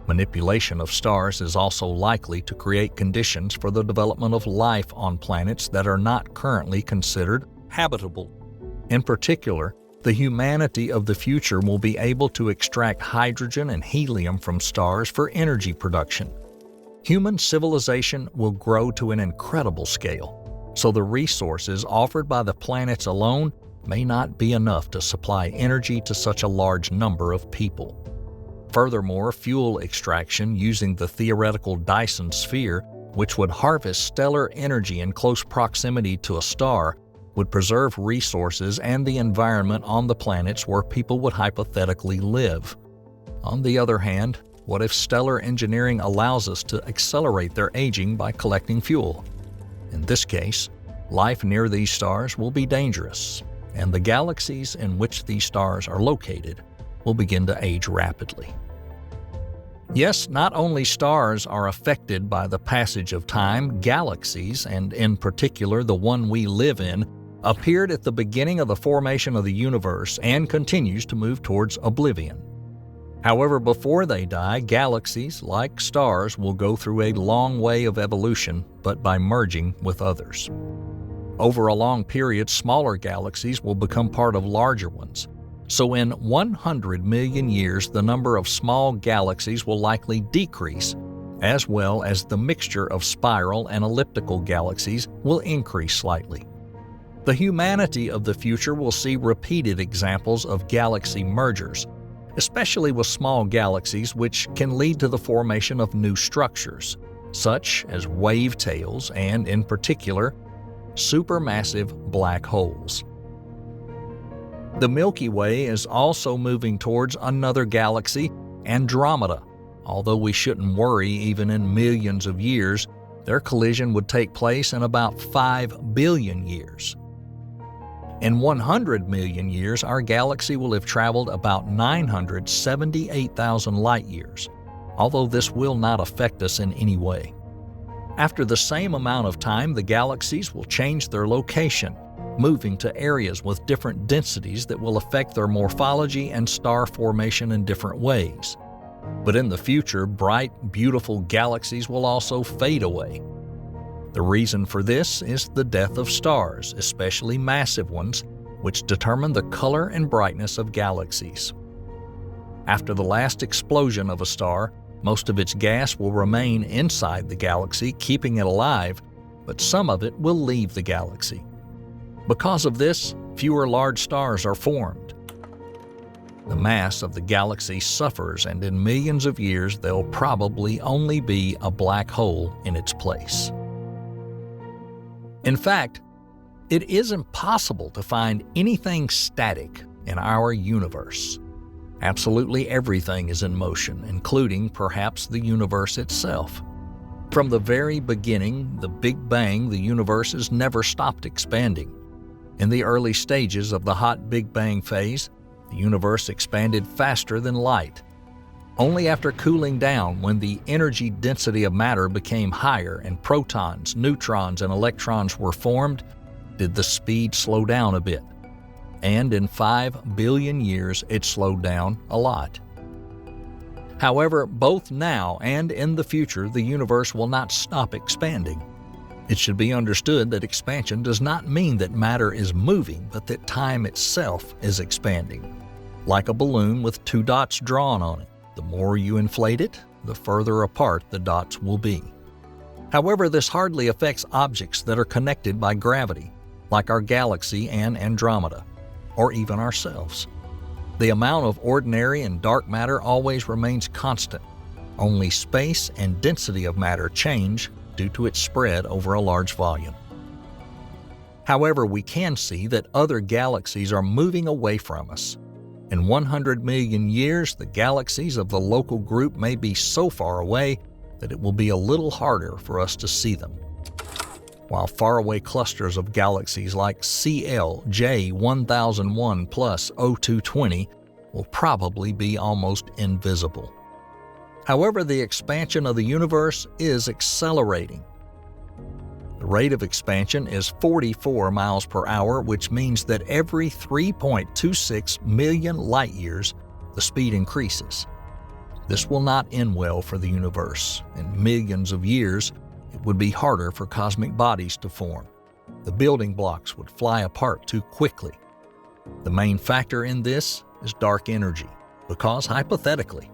Manipulation of stars is also likely to create conditions for the development of life on planets that are not currently considered habitable. In particular, the humanity of the future will be able to extract hydrogen and helium from stars for energy production. Human civilization will grow to an incredible scale, so the resources offered by the planets alone may not be enough to supply energy to such a large number of people. Furthermore, fuel extraction using the theoretical Dyson sphere, which would harvest stellar energy in close proximity to a star, would preserve resources and the environment on the planets where people would hypothetically live. On the other hand, what if stellar engineering allows us to accelerate their aging by collecting fuel? In this case, life near these stars will be dangerous, and the galaxies in which these stars are located will begin to age rapidly. Yes, not only stars are affected by the passage of time, galaxies, and in particular the one we live in, appeared at the beginning of the formation of the universe and continues to move towards oblivion. However, before they die, galaxies, like stars, will go through a long way of evolution, but by merging with others. Over a long period, smaller galaxies will become part of larger ones. So in 100 million years, the number of small galaxies will likely decrease, as well as the mixture of spiral and elliptical galaxies will increase slightly. The humanity of the future will see repeated examples of galaxy mergers, especially with small galaxies, which can lead to the formation of new structures, such as wave tails and, in particular, supermassive black holes. The Milky Way is also moving towards another galaxy, Andromeda. Although we shouldn't worry even in millions of years, their collision would take place in about 5 billion years. In 100 million years, our galaxy will have traveled about 978,000 light-years, although this will not affect us in any way. After the same amount of time, the galaxies will change their location, moving to areas with different densities that will affect their morphology and star formation in different ways. But in the future, bright, beautiful galaxies will also fade away. The reason for this is the death of stars, especially massive ones, which determine the color and brightness of galaxies. After the last explosion of a star, most of its gas will remain inside the galaxy, keeping it alive, but some of it will leave the galaxy. Because of this, fewer large stars are formed. The mass of the galaxy suffers, and in millions of years there'll probably only be a black hole in its place. In fact, it is impossible to find anything static in our universe. Absolutely everything is in motion, including perhaps the universe itself. From the very beginning, the Big Bang, the universe has never stopped expanding. In the early stages of the hot Big Bang phase, the universe expanded faster than light. Only after cooling down, when the energy density of matter became higher and protons, neutrons, and electrons were formed, did the speed slow down a bit. And in 5 billion years, it slowed down a lot. However, both now and in the future, the universe will not stop expanding. It should be understood that expansion does not mean that matter is moving, but that time itself is expanding. Like a balloon with 2 dots drawn on it. The more you inflate it, the further apart the dots will be. However, this hardly affects objects that are connected by gravity, like our galaxy and Andromeda, or even ourselves. The amount of ordinary and dark matter always remains constant. Only space and density of matter change due to its spread over a large volume. However, we can see that other galaxies are moving away from us. In 100 million years, the galaxies of the local group may be so far away that it will be a little harder for us to see them. While faraway clusters of galaxies like CL J1001 plus O220 will probably be almost invisible. However, the expansion of the universe is accelerating. The rate of expansion is 44 miles per hour, which means that every 3.26 million light years, the speed increases. This will not end well for the universe. In millions of years, it would be harder for cosmic bodies to form. The building blocks would fly apart too quickly. The main factor in this is dark energy, because hypothetically,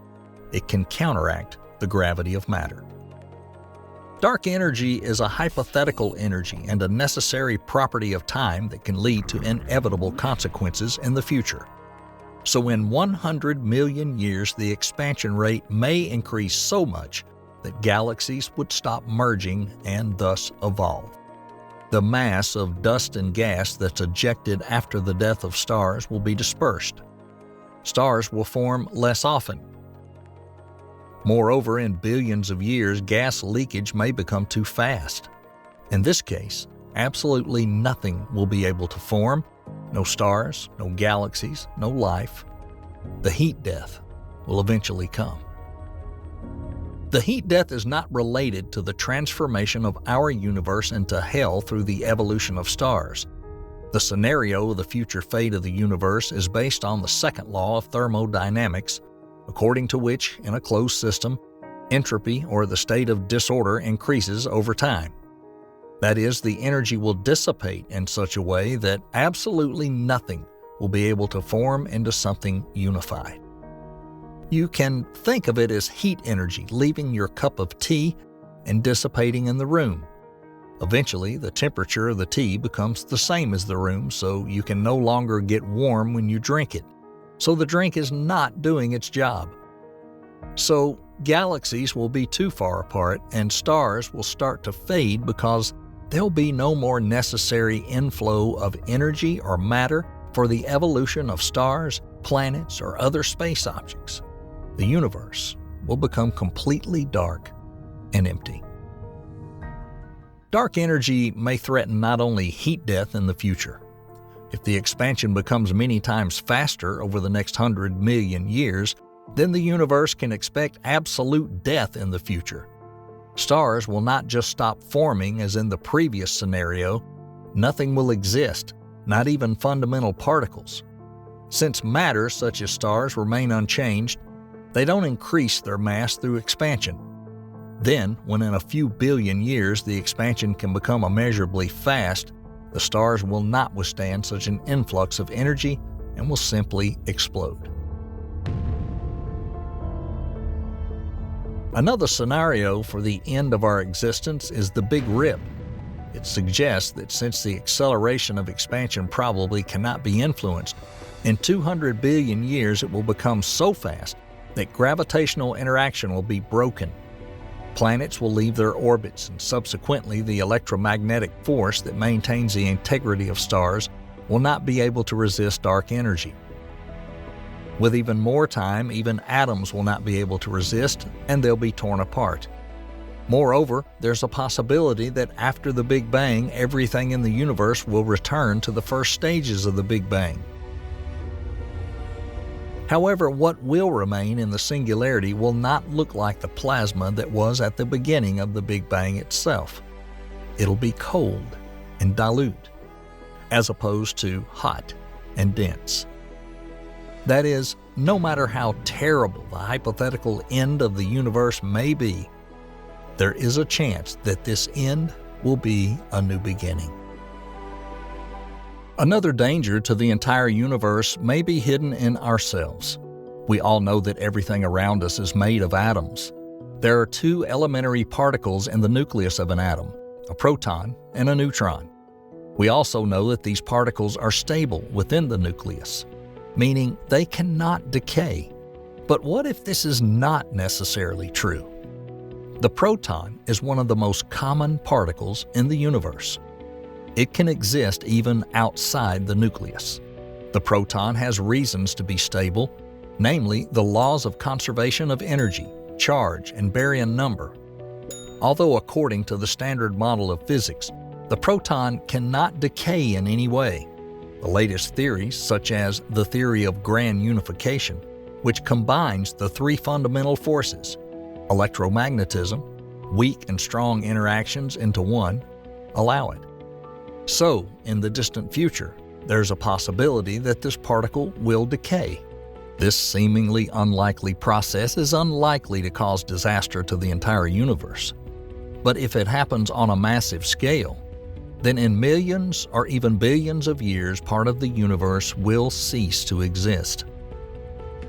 it can counteract the gravity of matter. Dark energy is a hypothetical energy and a necessary property of time that can lead to inevitable consequences in the future. So in 100 million years, the expansion rate may increase so much that galaxies would stop merging and thus evolve. The mass of dust and gas that's ejected after the death of stars will be dispersed. Stars will form less often. Moreover, in billions of years, gas leakage may become too fast. In this case, absolutely nothing will be able to form. No stars, no galaxies, no life. The heat death will eventually come. The heat death is not related to the transformation of our universe into hell through the evolution of stars. The scenario of the future fate of the universe is based on the second law of thermodynamics, according to which, in a closed system, entropy or the state of disorder increases over time. That is, the energy will dissipate in such a way that absolutely nothing will be able to form into something unified. You can think of it as heat energy leaving your cup of tea and dissipating in the room. Eventually, the temperature of the tea becomes the same as the room, so you can no longer get warm when you drink it. So the drink is not doing its job. So galaxies will be too far apart and stars will start to fade because there'll be no more necessary inflow of energy or matter for the evolution of stars, planets, or other space objects. The universe will become completely dark and empty. Dark energy may threaten not only heat death in the future. If the expansion becomes many times faster over the next 100 million years, then the universe can expect absolute death in the future. Stars will not just stop forming as in the previous scenario. Nothing will exist, not even fundamental particles. Since matter, such as stars, remain unchanged, they don't increase their mass through expansion. Then, when in a few billion years the expansion can become immeasurably fast, the stars will not withstand such an influx of energy and will simply explode. Another scenario for the end of our existence is the Big Rip. It suggests that since the acceleration of expansion probably cannot be influenced, in 200 billion years it will become so fast that gravitational interaction will be broken. Planets will leave their orbits, and subsequently the electromagnetic force that maintains the integrity of stars will not be able to resist dark energy. With even more time, even atoms will not be able to resist, and they'll be torn apart. Moreover, there's a possibility that after the Big Bang, everything in the universe will return to the first stages of the Big Bang. However, what will remain in the singularity will not look like the plasma that was at the beginning of the Big Bang itself. It'll be cold and dilute, as opposed to hot and dense. That is, no matter how terrible the hypothetical end of the universe may be, there is a chance that this end will be a new beginning. Another danger to the entire universe may be hidden in ourselves. We all know that everything around us is made of atoms. There are two elementary particles in the nucleus of an atom, a proton and a neutron. We also know that these particles are stable within the nucleus, meaning they cannot decay. But what if this is not necessarily true? The proton is one of the most common particles in the universe. It can exist even outside the nucleus. The proton has reasons to be stable, namely the laws of conservation of energy, charge, and baryon number. Although according to the standard model of physics, the proton cannot decay in any way. The latest theories, such as the theory of grand unification, which combines the three fundamental forces, electromagnetism, weak and strong interactions into one, allow it. So, in the distant future, there's a possibility that this particle will decay. This seemingly unlikely process is unlikely to cause disaster to the entire universe. But if it happens on a massive scale, then in millions or even billions of years, part of the universe will cease to exist.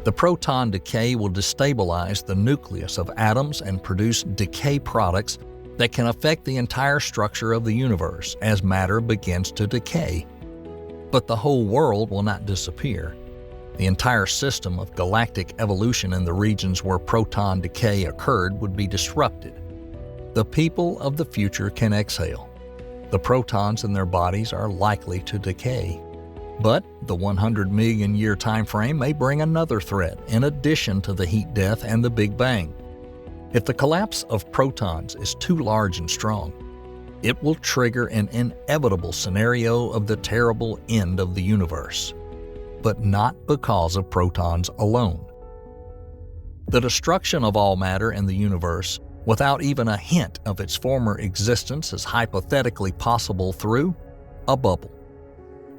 The proton decay will destabilize the nucleus of atoms and produce decay products that can affect the entire structure of the universe as matter begins to decay. But the whole world will not disappear. The entire system of galactic evolution in the regions where proton decay occurred would be disrupted. The people of the future can exhale. The protons in their bodies are likely to decay. But the 100 million year time frame may bring another threat in addition to the heat death and the Big Bang. If the collapse of protons is too large and strong, it will trigger an inevitable scenario of the terrible end of the universe, but not because of protons alone. The destruction of all matter in the universe, without even a hint of its former existence, is hypothetically possible through a bubble.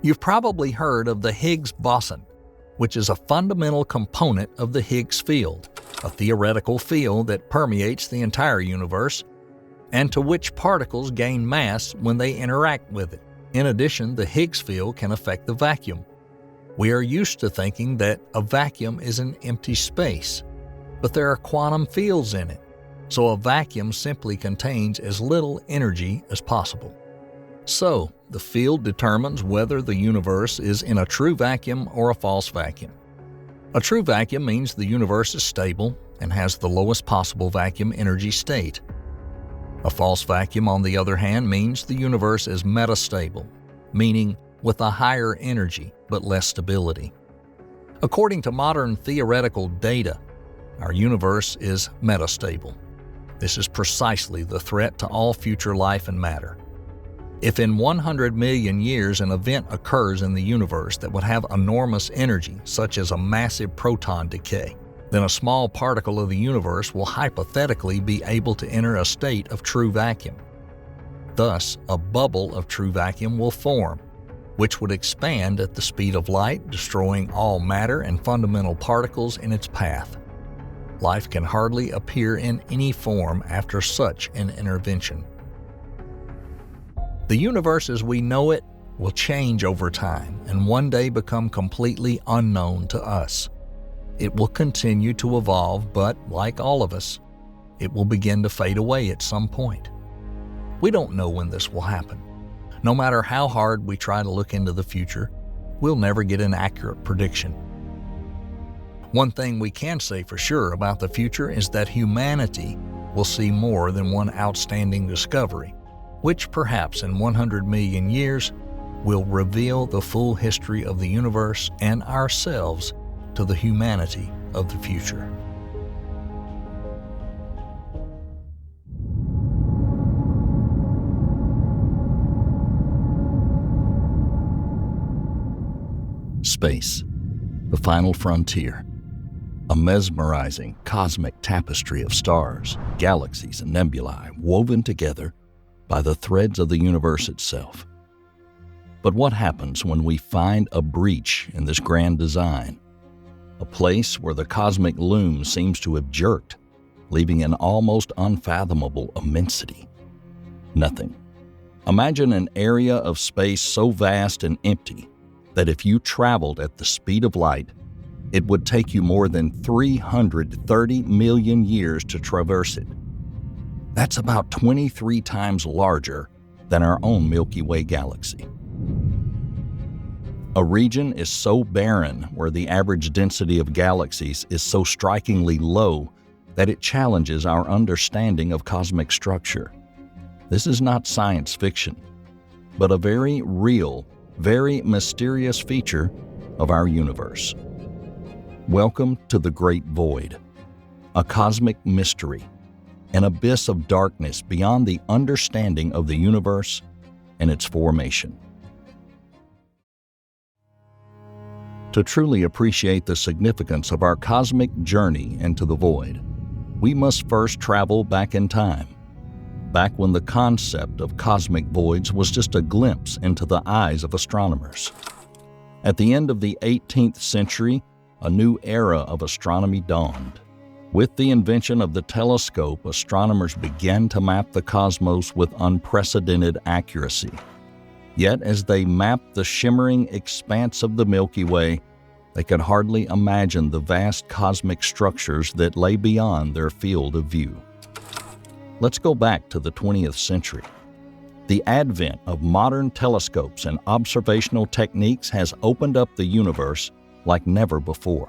You've probably heard of the Higgs boson, which is a fundamental component of the Higgs field, a theoretical field that permeates the entire universe, and to which particles gain mass when they interact with it. In addition, the Higgs field can affect the vacuum. We are used to thinking that a vacuum is an empty space, but there are quantum fields in it, so a vacuum simply contains as little energy as possible. So, the field determines whether the universe is in a true vacuum or a false vacuum. A true vacuum means the universe is stable and has the lowest possible vacuum energy state. A false vacuum, on the other hand, means the universe is metastable, meaning with a higher energy but less stability. According to modern theoretical data, our universe is metastable. This is precisely the threat to all future life and matter. If in 100 million years an event occurs in the universe that would have enormous energy, such as a massive proton decay, then a small particle of the universe will hypothetically be able to enter a state of true vacuum. Thus, a bubble of true vacuum will form, which would expand at the speed of light, destroying all matter and fundamental particles in its path. Life can hardly appear in any form after such an intervention. The universe as we know it will change over time and one day become completely unknown to us. It will continue to evolve, but like all of us, it will begin to fade away at some point. We don't know when this will happen. No matter how hard we try to look into the future, we'll never get an accurate prediction. One thing we can say for sure about the future is that humanity will see more than one outstanding discovery, which perhaps in 100 million years will reveal the full history of the universe and ourselves to the humanity of the future. Space, the final frontier. A mesmerizing cosmic tapestry of stars, galaxies, and nebulae woven together by the threads of the universe itself. But what happens when we find a breach in this grand design? A place where the cosmic loom seems to have jerked, leaving an almost unfathomable immensity. Nothing. Imagine an area of space so vast and empty that if you traveled at the speed of light, it would take you more than 330 million years to traverse it. That's about 23 times larger than our own Milky Way galaxy. A region is so barren where the average density of galaxies is so strikingly low that it challenges our understanding of cosmic structure. This is not science fiction, but a very real, very mysterious feature of our universe. Welcome to the Great Void, a cosmic mystery, an abyss of darkness beyond the understanding of the universe and its formation. To truly appreciate the significance of our cosmic journey into the void, we must first travel back in time, back when the concept of cosmic voids was just a glimpse into the eyes of astronomers. At the end of the 18th century, a new era of astronomy dawned. With the invention of the telescope, astronomers began to map the cosmos with unprecedented accuracy. Yet as they mapped the shimmering expanse of the Milky Way, they could hardly imagine the vast cosmic structures that lay beyond their field of view. Let's go back to the 20th century. The advent of modern telescopes and observational techniques has opened up the universe like never before.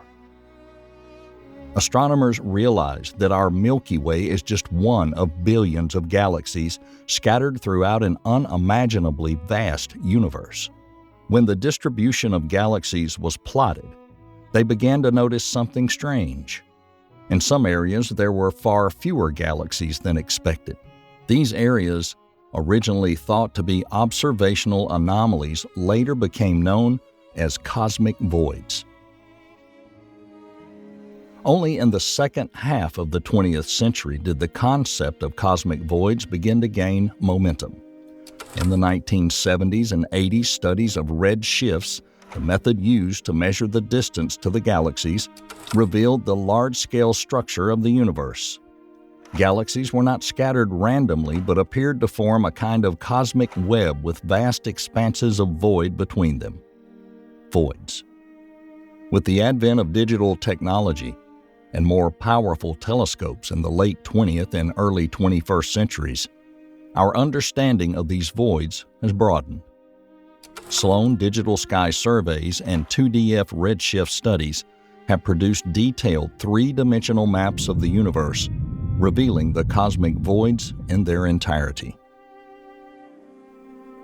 Astronomers realized that our Milky Way is just one of billions of galaxies scattered throughout an unimaginably vast universe. When the distribution of galaxies was plotted, they began to notice something strange. In some areas, there were far fewer galaxies than expected. These areas, originally thought to be observational anomalies, later became known as cosmic voids. Only in the second half of the 20th century did the concept of cosmic voids begin to gain momentum. In the 1970s and 80s, studies of red shifts, the method used to measure the distance to the galaxies, revealed the large-scale structure of the universe. Galaxies were not scattered randomly, but appeared to form a kind of cosmic web with vast expanses of void between them. Voids. With the advent of digital technology and more powerful telescopes in the late 20th and early 21st centuries, our understanding of these voids has broadened. Sloan Digital Sky Surveys and 2DF redshift studies have produced detailed three-dimensional maps of the universe, revealing the cosmic voids in their entirety.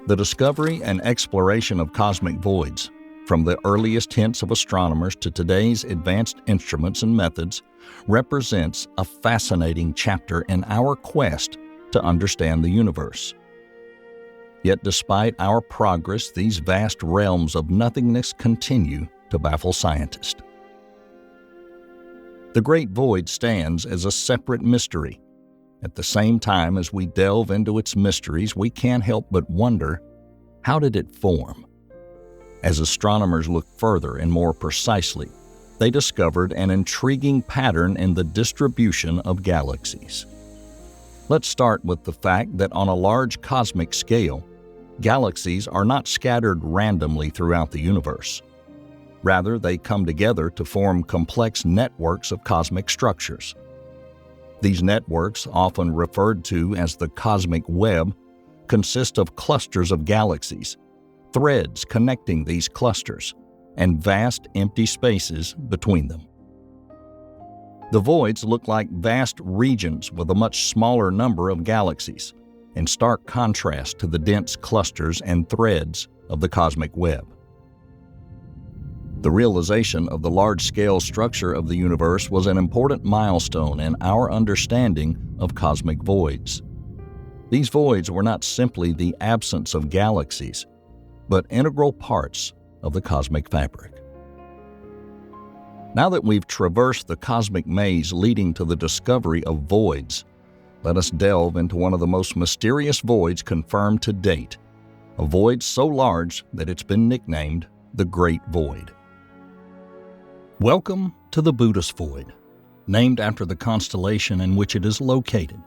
The discovery and exploration of cosmic voids, from the earliest hints of astronomers to today's advanced instruments and methods, represents a fascinating chapter in our quest to understand the universe. Yet despite our progress, these vast realms of nothingness continue to baffle scientists. The Great Void stands as a separate mystery. At the same time as we delve into its mysteries, we can't help but wonder, how did it form? As astronomers look further and more precisely, they discovered an intriguing pattern in the distribution of galaxies. Let's start with the fact that on a large cosmic scale, galaxies are not scattered randomly throughout the universe. Rather, they come together to form complex networks of cosmic structures. These networks, often referred to as the cosmic web, consist of clusters of galaxies, threads connecting these clusters, and vast empty spaces between them. The voids look like vast regions with a much smaller number of galaxies, in stark contrast to the dense clusters and threads of the cosmic web. The realization of the large-scale structure of the universe was an important milestone in our understanding of cosmic voids. These voids were not simply the absence of galaxies, but integral parts of the cosmic fabric. Now that we've traversed the cosmic maze leading to the discovery of voids, let us delve into one of the most mysterious voids confirmed to date, a void so large that it's been nicknamed the Great Void. Welcome to the Boötes Void, named after the constellation in which it is located.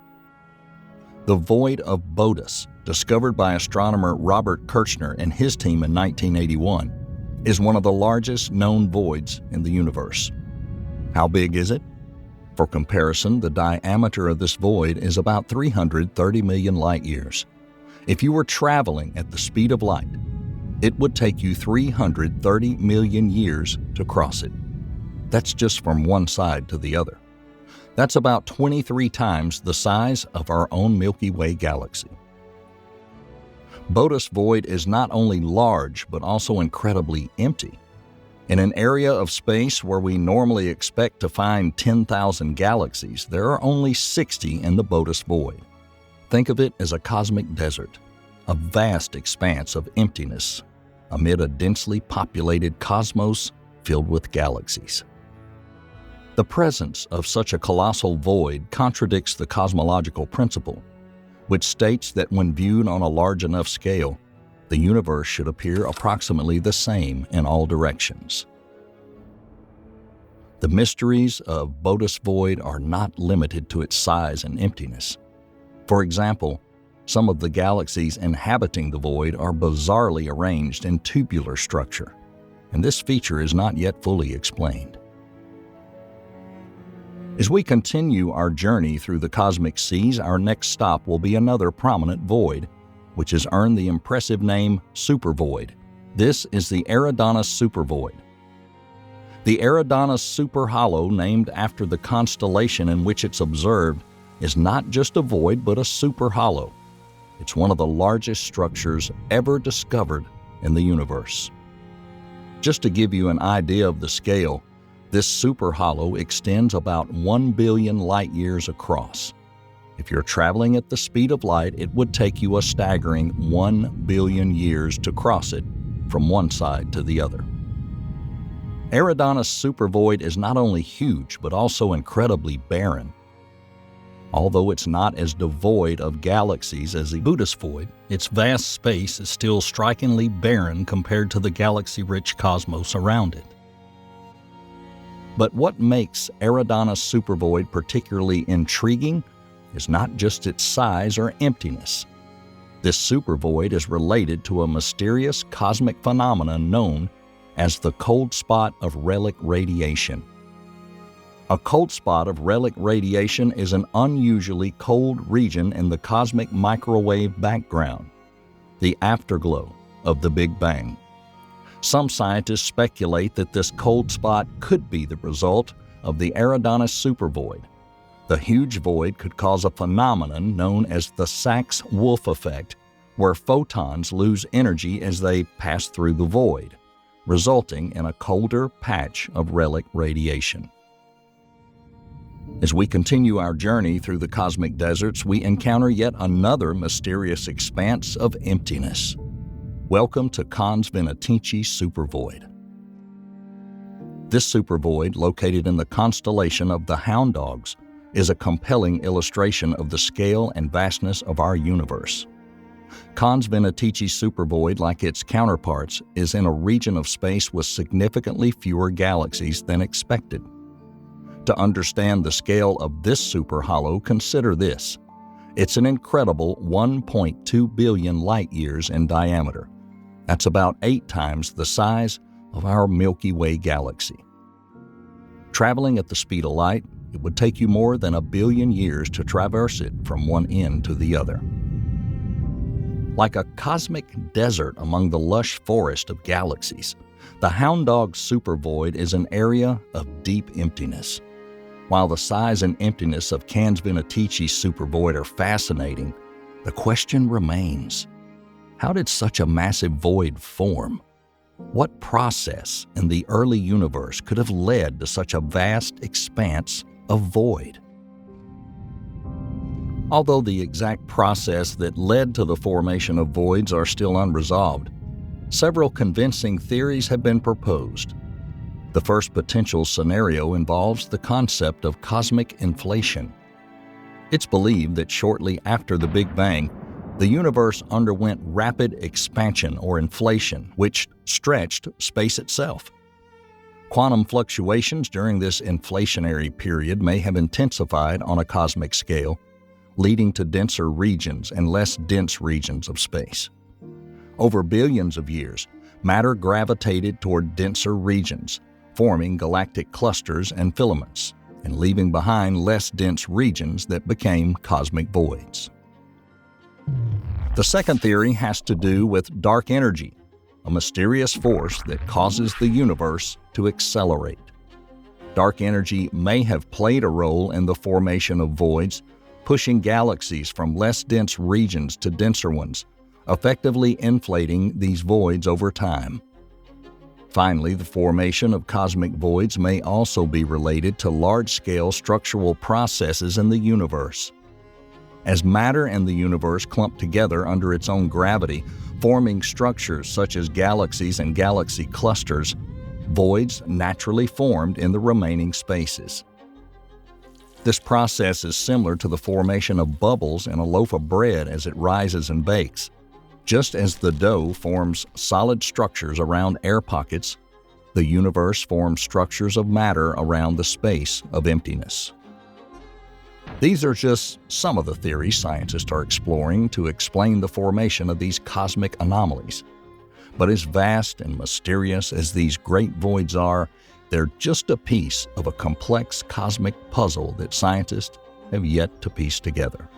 The Void of Boötes, discovered by astronomer Robert Kirchner and his team in 1981, is one of the largest known voids in the universe. How big is it? For comparison, the diameter of this void is about 330 million light-years. If you were traveling at the speed of light, it would take you 330 million years to cross it. That's just from one side to the other. That's about 23 times the size of our own Milky Way galaxy. Boötes Void is not only large, but also incredibly empty. In an area of space where we normally expect to find 10,000 galaxies, there are only 60 in the Boötes Void. Think of it as a cosmic desert, a vast expanse of emptiness amid a densely populated cosmos filled with galaxies. The presence of such a colossal void contradicts the cosmological principle, which states that when viewed on a large enough scale, the universe should appear approximately the same in all directions. The mysteries of Boötes Void are not limited to its size and emptiness. For example, some of the galaxies inhabiting the void are bizarrely arranged in tubular structure, and this feature is not yet fully explained. As we continue our journey through the cosmic seas, our next stop will be another prominent void, which has earned the impressive name supervoid. This is the Eridanus supervoid. The Eridanus superhollow, named after the constellation in which it's observed, is not just a void but a superhollow. It's one of the largest structures ever discovered in the universe. Just to give you an idea of the scale, this superhollow extends about 1 billion light-years across. If you're traveling at the speed of light, it would take you a staggering 1 billion years to cross it from one side to the other. Eridanus supervoid is not only huge, but also incredibly barren. Although it's not as devoid of galaxies as the Boötes Void, its vast space is still strikingly barren compared to the galaxy-rich cosmos around it. But what makes Eridanus supervoid particularly intriguing is not just its size or emptiness. This supervoid is related to a mysterious cosmic phenomenon known as the cold spot of relic radiation. A cold spot of relic radiation is an unusually cold region in the cosmic microwave background, the afterglow of the Big Bang. Some scientists speculate that this cold spot could be the result of the Eridanus supervoid. The huge void could cause a phenomenon known as the Sachs-Wolf effect, where photons lose energy as they pass through the void, resulting in a colder patch of relic radiation. As we continue our journey through the cosmic deserts, we encounter yet another mysterious expanse of emptiness. Welcome to Cons Venatici supervoid. This supervoid, located in the constellation of the Hound Dogs, is a compelling illustration of the scale and vastness of our universe. Cons-Venatici supervoid, like its counterparts, is in a region of space with significantly fewer galaxies than expected. To understand the scale of this superhalo, consider this. It's an incredible 1.2 billion light-years in diameter. That's about 8 times the size of our Milky Way galaxy. Traveling at the speed of light, it would take you more than 1 billion years to traverse it from one end to the other. Like a cosmic desert among the lush forest of galaxies, the Hound Dog supervoid is an area of deep emptiness. While the size and emptiness of Cons-Venatici supervoid are fascinating, the question remains: how did such a massive void form? What process in the early universe could have led to such a vast expanse of void? Although the exact process that led to the formation of voids are still unresolved, several convincing theories have been proposed. The first potential scenario involves the concept of cosmic inflation. It's believed that shortly after the Big Bang, the universe underwent rapid expansion or inflation, which stretched space itself. Quantum fluctuations during this inflationary period may have intensified on a cosmic scale, leading to denser regions and less dense regions of space. Over billions of years, matter gravitated toward denser regions, forming galactic clusters and filaments, and leaving behind less dense regions that became cosmic voids. The second theory has to do with dark energy, a mysterious force that causes the universe to accelerate. Dark energy may have played a role in the formation of voids, pushing galaxies from less dense regions to denser ones, effectively inflating these voids over time. Finally, the formation of cosmic voids may also be related to large-scale structural processes in the universe. As matter in the universe clump together under its own gravity, forming structures such as galaxies and galaxy clusters, voids naturally formed in the remaining spaces. This process is similar to the formation of bubbles in a loaf of bread as it rises and bakes. Just as the dough forms solid structures around air pockets, the universe forms structures of matter around the space of emptiness. These are just some of the theories scientists are exploring to explain the formation of these cosmic anomalies. But as vast and mysterious as these great voids are, they're just a piece of a complex cosmic puzzle that scientists have yet to piece together.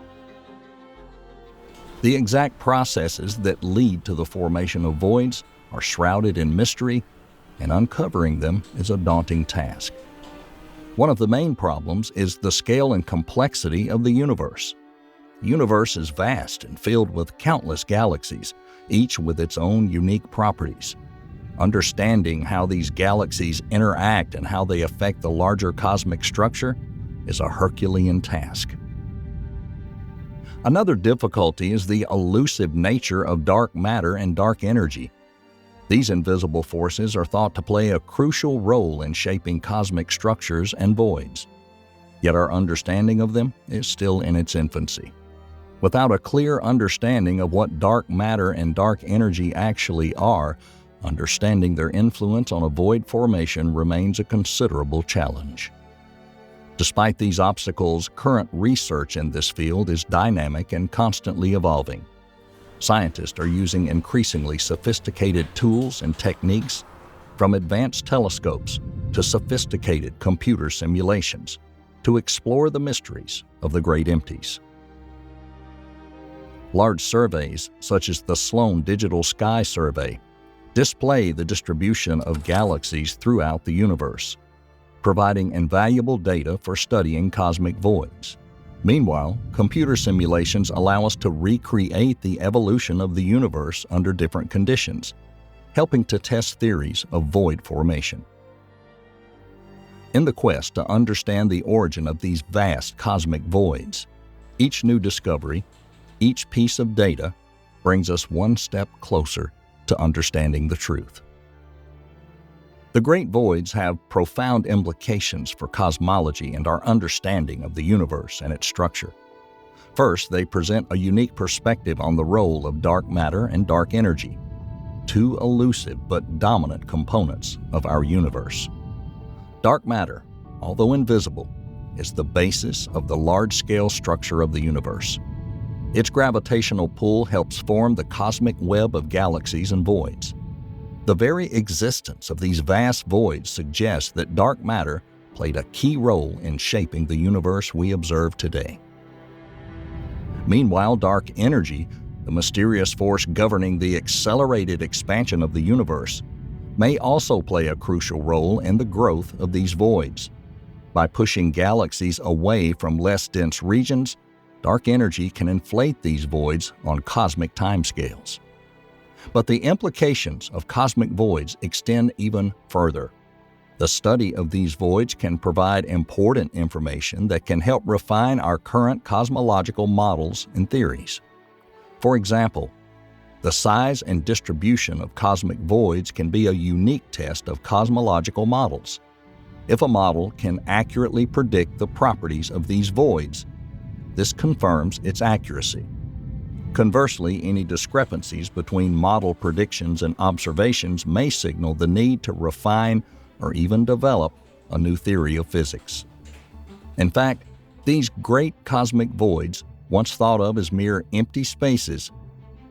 The exact processes that lead to the formation of voids are shrouded in mystery, and uncovering them is a daunting task. One of the main problems is the scale and complexity of the universe. The universe is vast and filled with countless galaxies, each with its own unique properties. Understanding how these galaxies interact and how they affect the larger cosmic structure is a Herculean task. Another difficulty is the elusive nature of dark matter and dark energy. These invisible forces are thought to play a crucial role in shaping cosmic structures and voids. Yet our understanding of them is still in its infancy. Without a clear understanding of what dark matter and dark energy actually are, understanding their influence on a void formation remains a considerable challenge. Despite these obstacles, current research in this field is dynamic and constantly evolving. Scientists are using increasingly sophisticated tools and techniques, from advanced telescopes to sophisticated computer simulations, to explore the mysteries of the great empties. Large surveys, such as the Sloan Digital Sky Survey, display the distribution of galaxies throughout the universe, providing invaluable data for studying cosmic voids. Meanwhile, computer simulations allow us to recreate the evolution of the universe under different conditions, helping to test theories of void formation. In the quest to understand the origin of these vast cosmic voids, each new discovery, each piece of data, brings us one step closer to understanding the truth. The great voids have profound implications for cosmology and our understanding of the universe and its structure. First, they present a unique perspective on the role of dark matter and dark energy, two elusive but dominant components of our universe. Dark matter, although invisible, is the basis of the large-scale structure of the universe. Its gravitational pull helps form the cosmic web of galaxies and voids. The very existence of these vast voids suggests that dark matter played a key role in shaping the universe we observe today. Meanwhile, dark energy, the mysterious force governing the accelerated expansion of the universe, may also play a crucial role in the growth of these voids. By pushing galaxies away from less dense regions, dark energy can inflate these voids on cosmic timescales. But the implications of cosmic voids extend even further. The study of these voids can provide important information that can help refine our current cosmological models and theories. For example, the size and distribution of cosmic voids can be a unique test of cosmological models. If a model can accurately predict the properties of these voids, this confirms its accuracy. Conversely, any discrepancies between model predictions and observations may signal the need to refine or even develop a new theory of physics. In fact, these great cosmic voids, once thought of as mere empty spaces,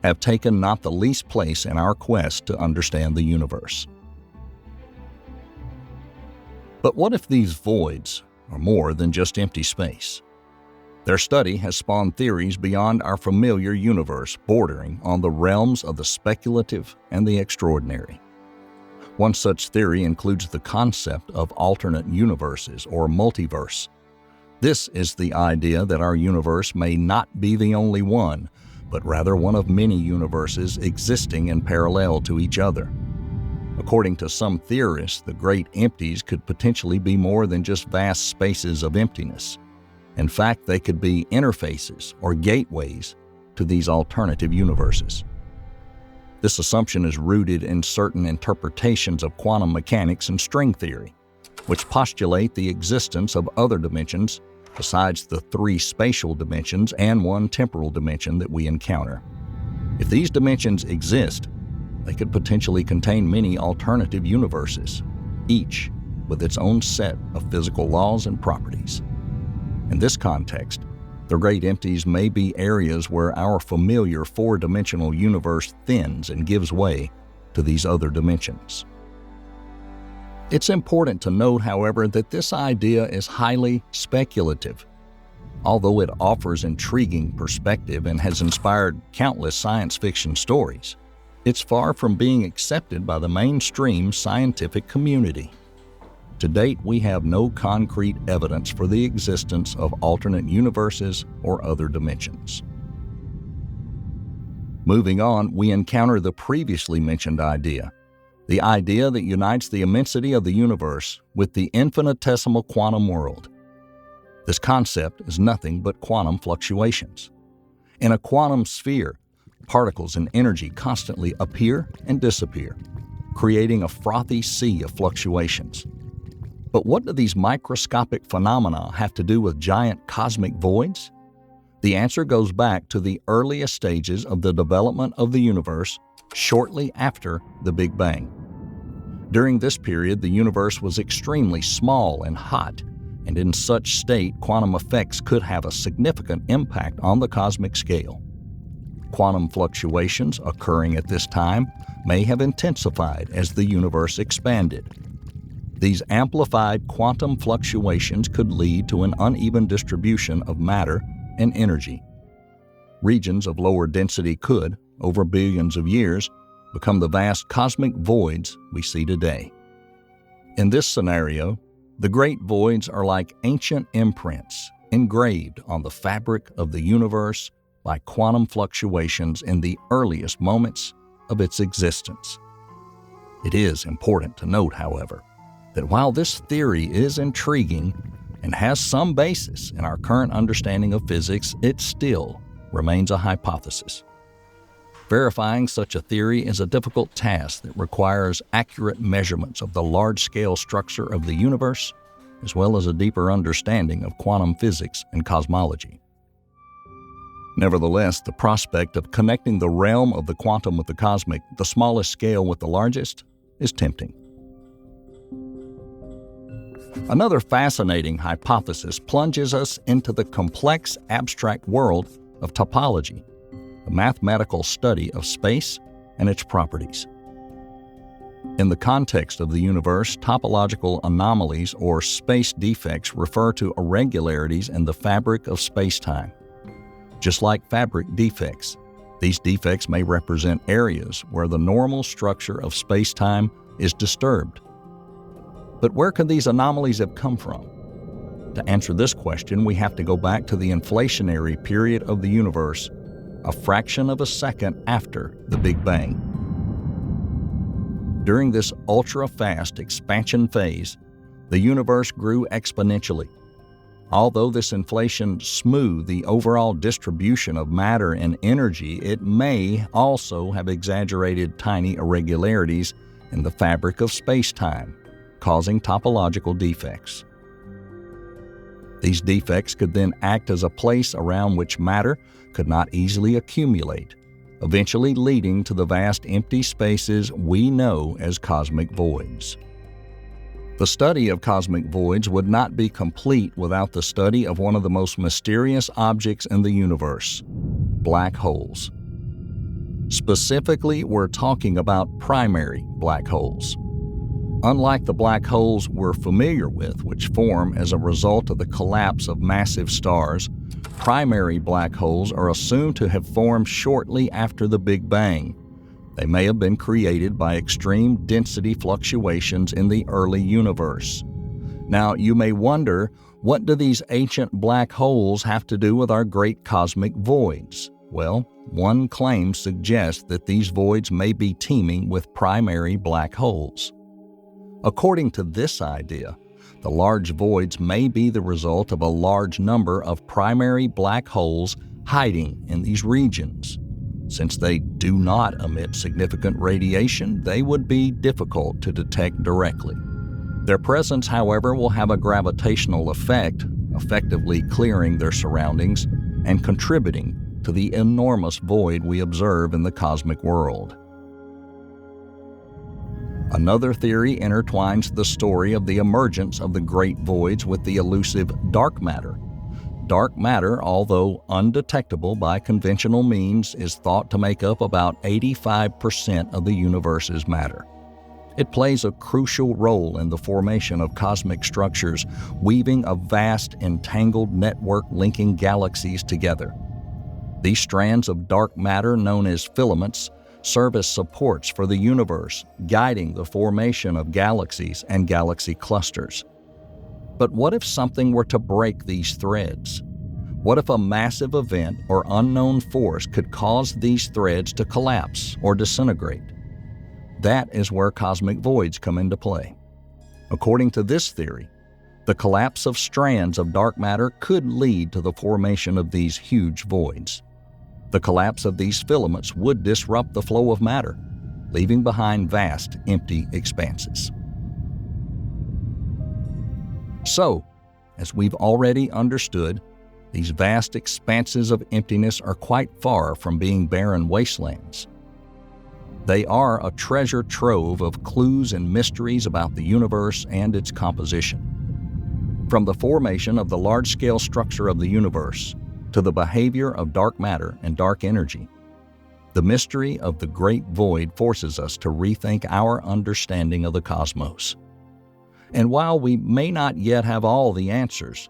have taken not the least place in our quest to understand the universe. But what if these voids are more than just empty space? Their study has spawned theories beyond our familiar universe, bordering on the realms of the speculative and the extraordinary. One such theory includes the concept of alternate universes or multiverse. This is the idea that our universe may not be the only one, but rather one of many universes existing in parallel to each other. According to some theorists, the great empties could potentially be more than just vast spaces of emptiness. In fact, they could be interfaces or gateways to these alternative universes. This assumption is rooted in certain interpretations of quantum mechanics and string theory, which postulate the existence of other dimensions besides the three spatial dimensions and one temporal dimension that we encounter. If these dimensions exist, they could potentially contain many alternative universes, each with its own set of physical laws and properties. In this context, the great empties may be areas where our familiar four-dimensional universe thins and gives way to these other dimensions. It's important to note, however, that this idea is highly speculative. Although it offers intriguing perspective and has inspired countless science fiction stories, it's far from being accepted by the mainstream scientific community. To date, we have no concrete evidence for the existence of alternate universes or other dimensions. Moving on, we encounter the previously mentioned idea, the idea that unites the immensity of the universe with the infinitesimal quantum world. This concept is nothing but quantum fluctuations. In a quantum sphere, particles and energy constantly appear and disappear, creating a frothy sea of fluctuations. But what do these microscopic phenomena have to do with giant cosmic voids? The answer goes back to the earliest stages of the development of the universe shortly after the Big Bang. During this period, the universe was extremely small and hot, and in such state, quantum effects could have a significant impact on the cosmic scale. Quantum fluctuations occurring at this time may have intensified as the universe expanded. These amplified quantum fluctuations could lead to an uneven distribution of matter and energy. Regions of lower density could, over billions of years, become the vast cosmic voids we see today. In this scenario, the great voids are like ancient imprints engraved on the fabric of the universe by quantum fluctuations in the earliest moments of its existence. It is important to note, however, that while this theory is intriguing and has some basis in our current understanding of physics, it still remains a hypothesis. Verifying such a theory is a difficult task that requires accurate measurements of the large-scale structure of the universe, as well as a deeper understanding of quantum physics and cosmology. Nevertheless, the prospect of connecting the realm of the quantum with the cosmic, the smallest scale with the largest, is tempting. Another fascinating hypothesis plunges us into the complex abstract world of topology, a mathematical study of space and its properties. In the context of the universe, topological anomalies or space defects refer to irregularities in the fabric of space-time. Just like fabric defects, these defects may represent areas where the normal structure of space-time is disturbed. But where could these anomalies have come from? To answer this question, we have to go back to the inflationary period of the universe, a fraction of a second after the Big Bang. During this ultra-fast expansion phase, the universe grew exponentially. Although this inflation smoothed the overall distribution of matter and energy, it may also have exaggerated tiny irregularities in the fabric of space-time, causing topological defects. These defects could then act as a place around which matter could not easily accumulate, eventually leading to the vast empty spaces we know as cosmic voids. The study of cosmic voids would not be complete without the study of one of the most mysterious objects in the universe, black holes. Specifically, we're talking about primary black holes. Unlike the black holes we're familiar with, which form as a result of the collapse of massive stars, primary black holes are assumed to have formed shortly after the Big Bang. They may have been created by extreme density fluctuations in the early universe. Now, you may wonder, what do these ancient black holes have to do with our great cosmic voids? Well, one claim suggests that these voids may be teeming with primary black holes. According to this idea, the large voids may be the result of a large number of primary black holes hiding in these regions. Since they do not emit significant radiation, they would be difficult to detect directly. Their presence, however, will have a gravitational effect, effectively clearing their surroundings and contributing to the enormous void we observe in the cosmic world. Another theory intertwines the story of the emergence of the great voids with the elusive dark matter. Dark matter, although undetectable by conventional means, is thought to make up about 85% of the universe's matter. It plays a crucial role in the formation of cosmic structures, weaving a vast, entangled network linking galaxies together. These strands of dark matter, known as filaments, serve as supports for the universe, guiding the formation of galaxies and galaxy clusters. But what if something were to break these threads? What if a massive event or unknown force could cause these threads to collapse or disintegrate? That is where cosmic voids come into play. According to this theory, the collapse of strands of dark matter could lead to the formation of these huge voids. The collapse of these filaments would disrupt the flow of matter, leaving behind vast, empty expanses. So, as we've already understood, these vast expanses of emptiness are quite far from being barren wastelands. They are a treasure trove of clues and mysteries about the universe and its composition. From the formation of the large-scale structure of the universe to the behavior of dark matter and dark energy, the mystery of the great void forces us to rethink our understanding of the cosmos. And while we may not yet have all the answers,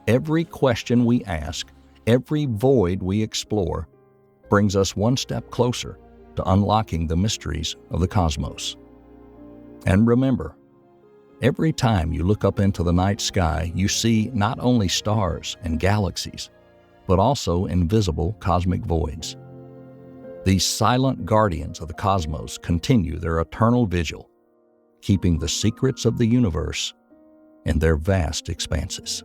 every question we ask, every void we explore, brings us one step closer to unlocking the mysteries of the cosmos. And remember, every time you look up into the night sky, you see not only stars and galaxies, but also invisible cosmic voids. These silent guardians of the cosmos continue their eternal vigil, keeping the secrets of the universe in their vast expanses.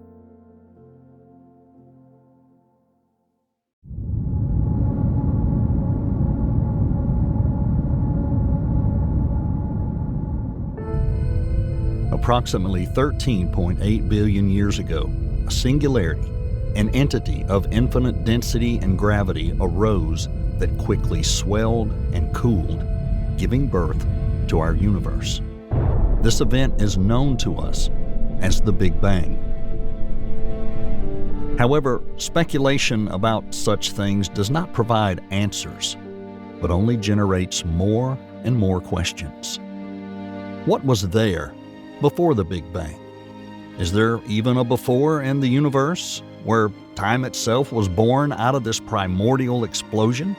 Approximately 13.8 billion years ago, a singularity, an entity of infinite density and gravity arose that quickly swelled and cooled, giving birth to our universe. This event is known to us as the Big Bang. However, speculation about such things does not provide answers, but only generates more and more questions. What was there before the Big Bang? Is there even a before in the universe, where time itself was born out of this primordial explosion?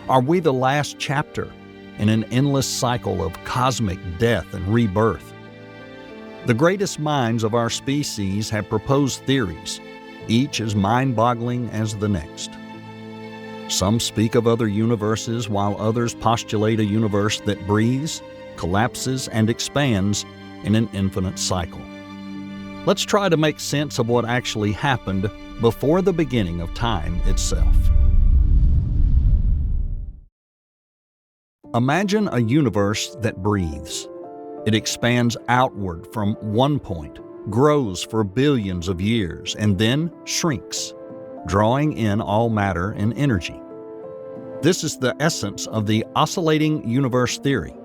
Are we the last chapter in an endless cycle of cosmic death and rebirth? The greatest minds of our species have proposed theories, each as mind-boggling as the next. Some speak of other universes, while others postulate a universe that breathes, collapses, and expands in an infinite cycle. Let's try to make sense of what actually happened before the beginning of time itself. Imagine a universe that breathes. It expands outward from one point, grows for billions of years, and then shrinks, drawing in all matter and energy. This is the essence of the oscillating universe theory.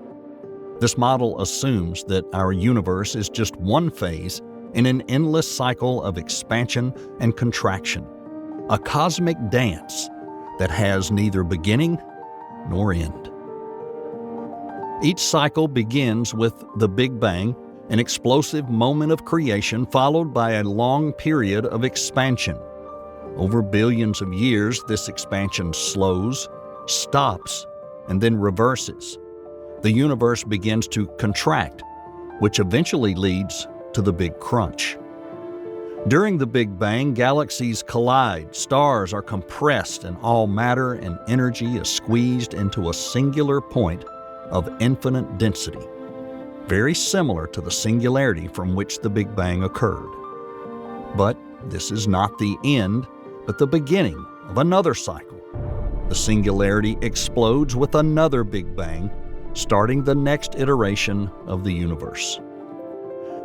This model assumes that our universe is just one phase in an endless cycle of expansion and contraction, a cosmic dance that has neither beginning nor end. Each cycle begins with the Big Bang, an explosive moment of creation followed by a long period of expansion. Over billions of years, this expansion slows, stops, and then reverses. The universe begins to contract, which eventually leads to the Big Crunch. During the Big Bang, galaxies collide, stars are compressed, and all matter and energy is squeezed into a singular point of infinite density, very similar to the singularity from which the Big Bang occurred. But this is not the end, but the beginning of another cycle. The singularity explodes with another Big Bang, starting the next iteration of the universe.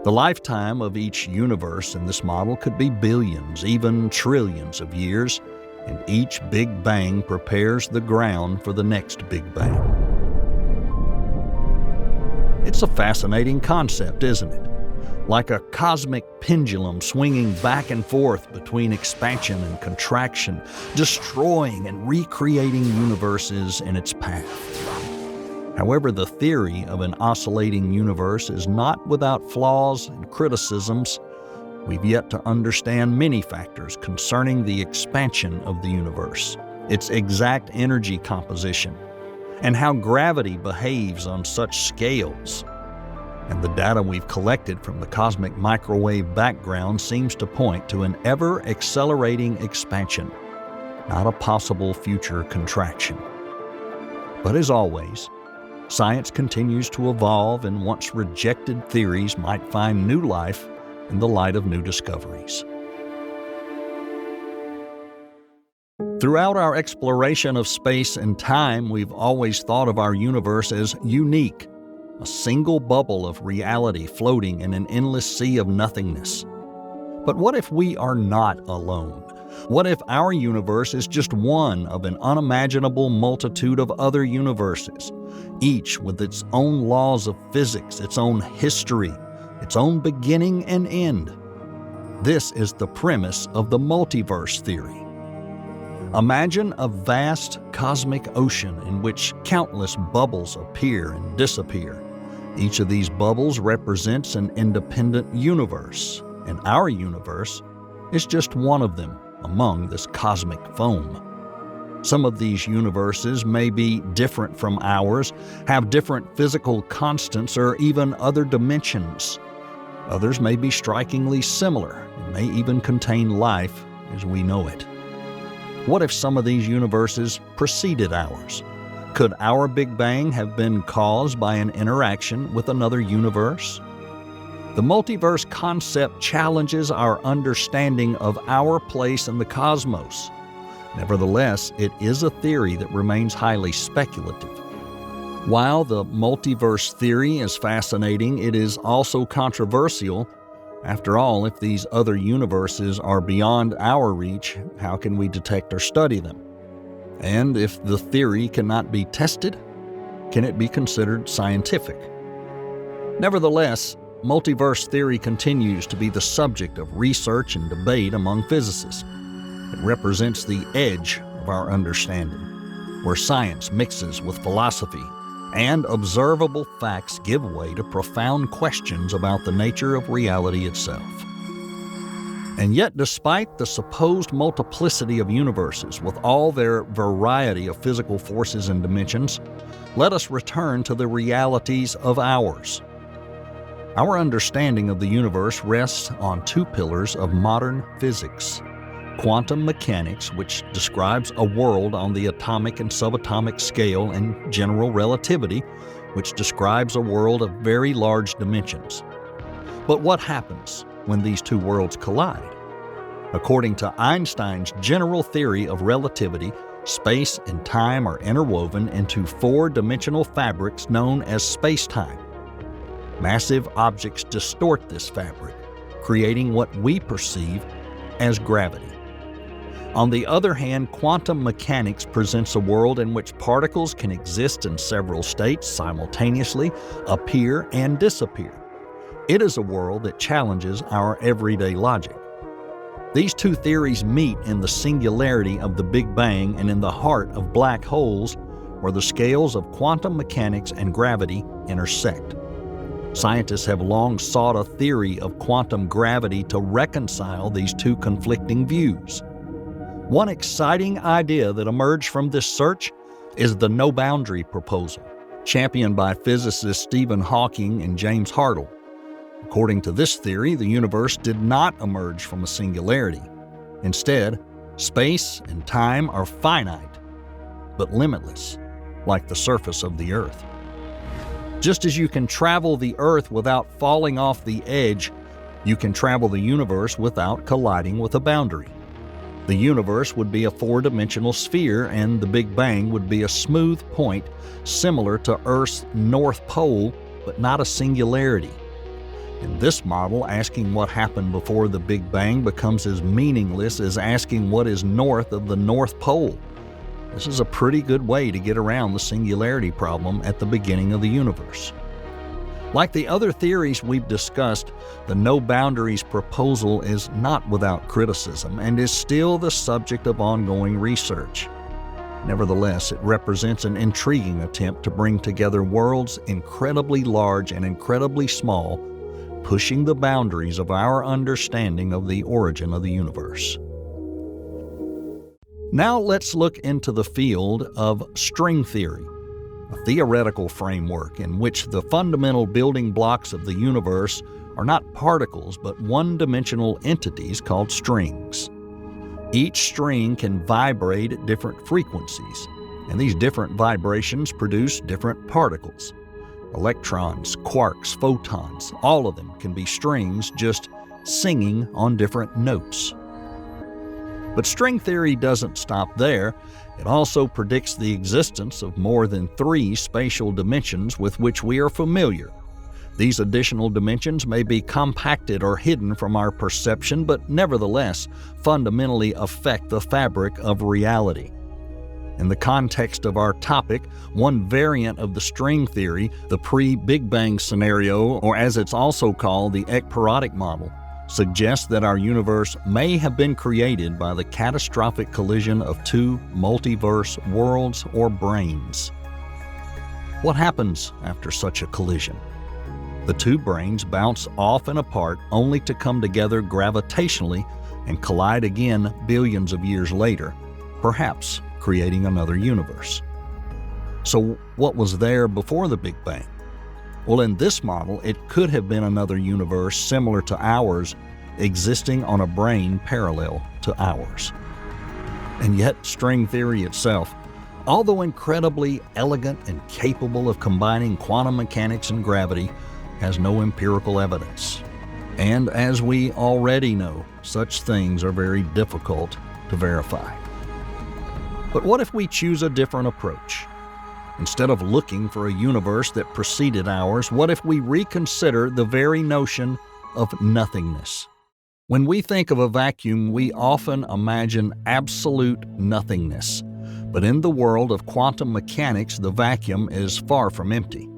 The lifetime of each universe in this model could be billions, even trillions of years, and each Big Bang prepares the ground for the next Big Bang. It's a fascinating concept, isn't it? Like a cosmic pendulum swinging back and forth between expansion and contraction, destroying and recreating universes in its path. However, the theory of an oscillating universe is not without flaws and criticisms. We've yet to understand many factors concerning the expansion of the universe, its exact energy composition, and how gravity behaves on such scales. And the data we've collected from the cosmic microwave background seems to point to an ever-accelerating expansion, not a possible future contraction. But as always, science continues to evolve, and once rejected theories might find new life in the light of new discoveries. Throughout our exploration of space and time, we've always thought of our universe as unique, a single bubble of reality floating in an endless sea of nothingness. But what if we are not alone? What if our universe is just one of an unimaginable multitude of other universes, each with its own laws of physics, its own history, its own beginning and end? This is the premise of the multiverse theory. Imagine a vast cosmic ocean in which countless bubbles appear and disappear. Each of these bubbles represents an independent universe, and our universe is just one of them among this cosmic foam. Some of these universes may be different from ours, have different physical constants, or even other dimensions. Others may be strikingly similar and may even contain life as we know it. What if some of these universes preceded ours? Could our Big Bang have been caused by an interaction with another universe? The multiverse concept challenges our understanding of our place in the cosmos. Nevertheless, it is a theory that remains highly speculative. While the multiverse theory is fascinating, it is also controversial, After all, if these other universes are beyond our reach, how can we detect or study them? And if the theory cannot be tested, can it be considered scientific? Nevertheless, multiverse theory continues to be the subject of research and debate among physicists. It represents the edge of our understanding, where science mixes with philosophy and observable facts give way to profound questions about the nature of reality itself. And yet, despite the supposed multiplicity of universes with all their variety of physical forces and dimensions, let us return to the realities of ours. Our understanding of the universe rests on two pillars of modern physics: quantum mechanics, which describes a world on the atomic and subatomic scale, and general relativity, which describes a world of very large dimensions. But what happens when these two worlds collide? According to Einstein's general theory of relativity, space and time are interwoven into four-dimensional fabrics known as space-time. Massive objects distort this fabric, creating what we perceive as gravity. On the other hand, quantum mechanics presents a world in which particles can exist in several states simultaneously, appear and disappear. It is a world that challenges our everyday logic. These two theories meet in the singularity of the Big Bang and in the heart of black holes, where the scales of quantum mechanics and gravity intersect. Scientists have long sought a theory of quantum gravity to reconcile these two conflicting views. One exciting idea that emerged from this search is the no-boundary proposal, championed by physicists Stephen Hawking and James Hartle. According to this theory, the universe did not emerge from a singularity. Instead, space and time are finite, but limitless, like the surface of the Earth. Just as you can travel the Earth without falling off the edge, you can travel the universe without colliding with a boundary. The universe would be a four-dimensional sphere, and the Big Bang would be a smooth point similar to Earth's North Pole, but not a singularity. In this model, asking what happened before the Big Bang becomes as meaningless as asking what is north of the North Pole. This is a pretty good way to get around the singularity problem at the beginning of the universe. Like the other theories we've discussed, the no-boundaries proposal is not without criticism and is still the subject of ongoing research. Nevertheless, it represents an intriguing attempt to bring together worlds incredibly large and incredibly small, pushing the boundaries of our understanding of the origin of the universe. Now let's look into the field of string theory, a theoretical framework in which the fundamental building blocks of the universe are not particles but one-dimensional entities called strings. Each string can vibrate at different frequencies, and these different vibrations produce different particles. Electrons, quarks, photons, all of them can be strings just singing on different notes. But string theory doesn't stop there. It also predicts the existence of more than 3 spatial dimensions with which we are familiar. These additional dimensions may be compacted or hidden from our perception, but nevertheless fundamentally affect the fabric of reality. In the context of our topic, one variant of the string theory, the pre-Big Bang scenario, or as it's also called, the ekpyrotic model, suggests that our universe may have been created by the catastrophic collision of 2 multiverse worlds or brains. What happens after such a collision? The 2 brains bounce off and apart only to come together gravitationally and collide again billions of years later, perhaps creating another universe. So what was there before the Big Bang? Well, in this model, it could have been another universe similar to ours, existing on a brain parallel to ours. And yet, string theory itself, although incredibly elegant and capable of combining quantum mechanics and gravity, has no empirical evidence. And as we already know, such things are very difficult to verify. But what if we choose a different approach? Instead of looking for a universe that preceded ours, what if we reconsider the very notion of nothingness. When we think of a vacuum, we often imagine absolute nothingness. But in the world of quantum mechanics, the vacuum is far from empty.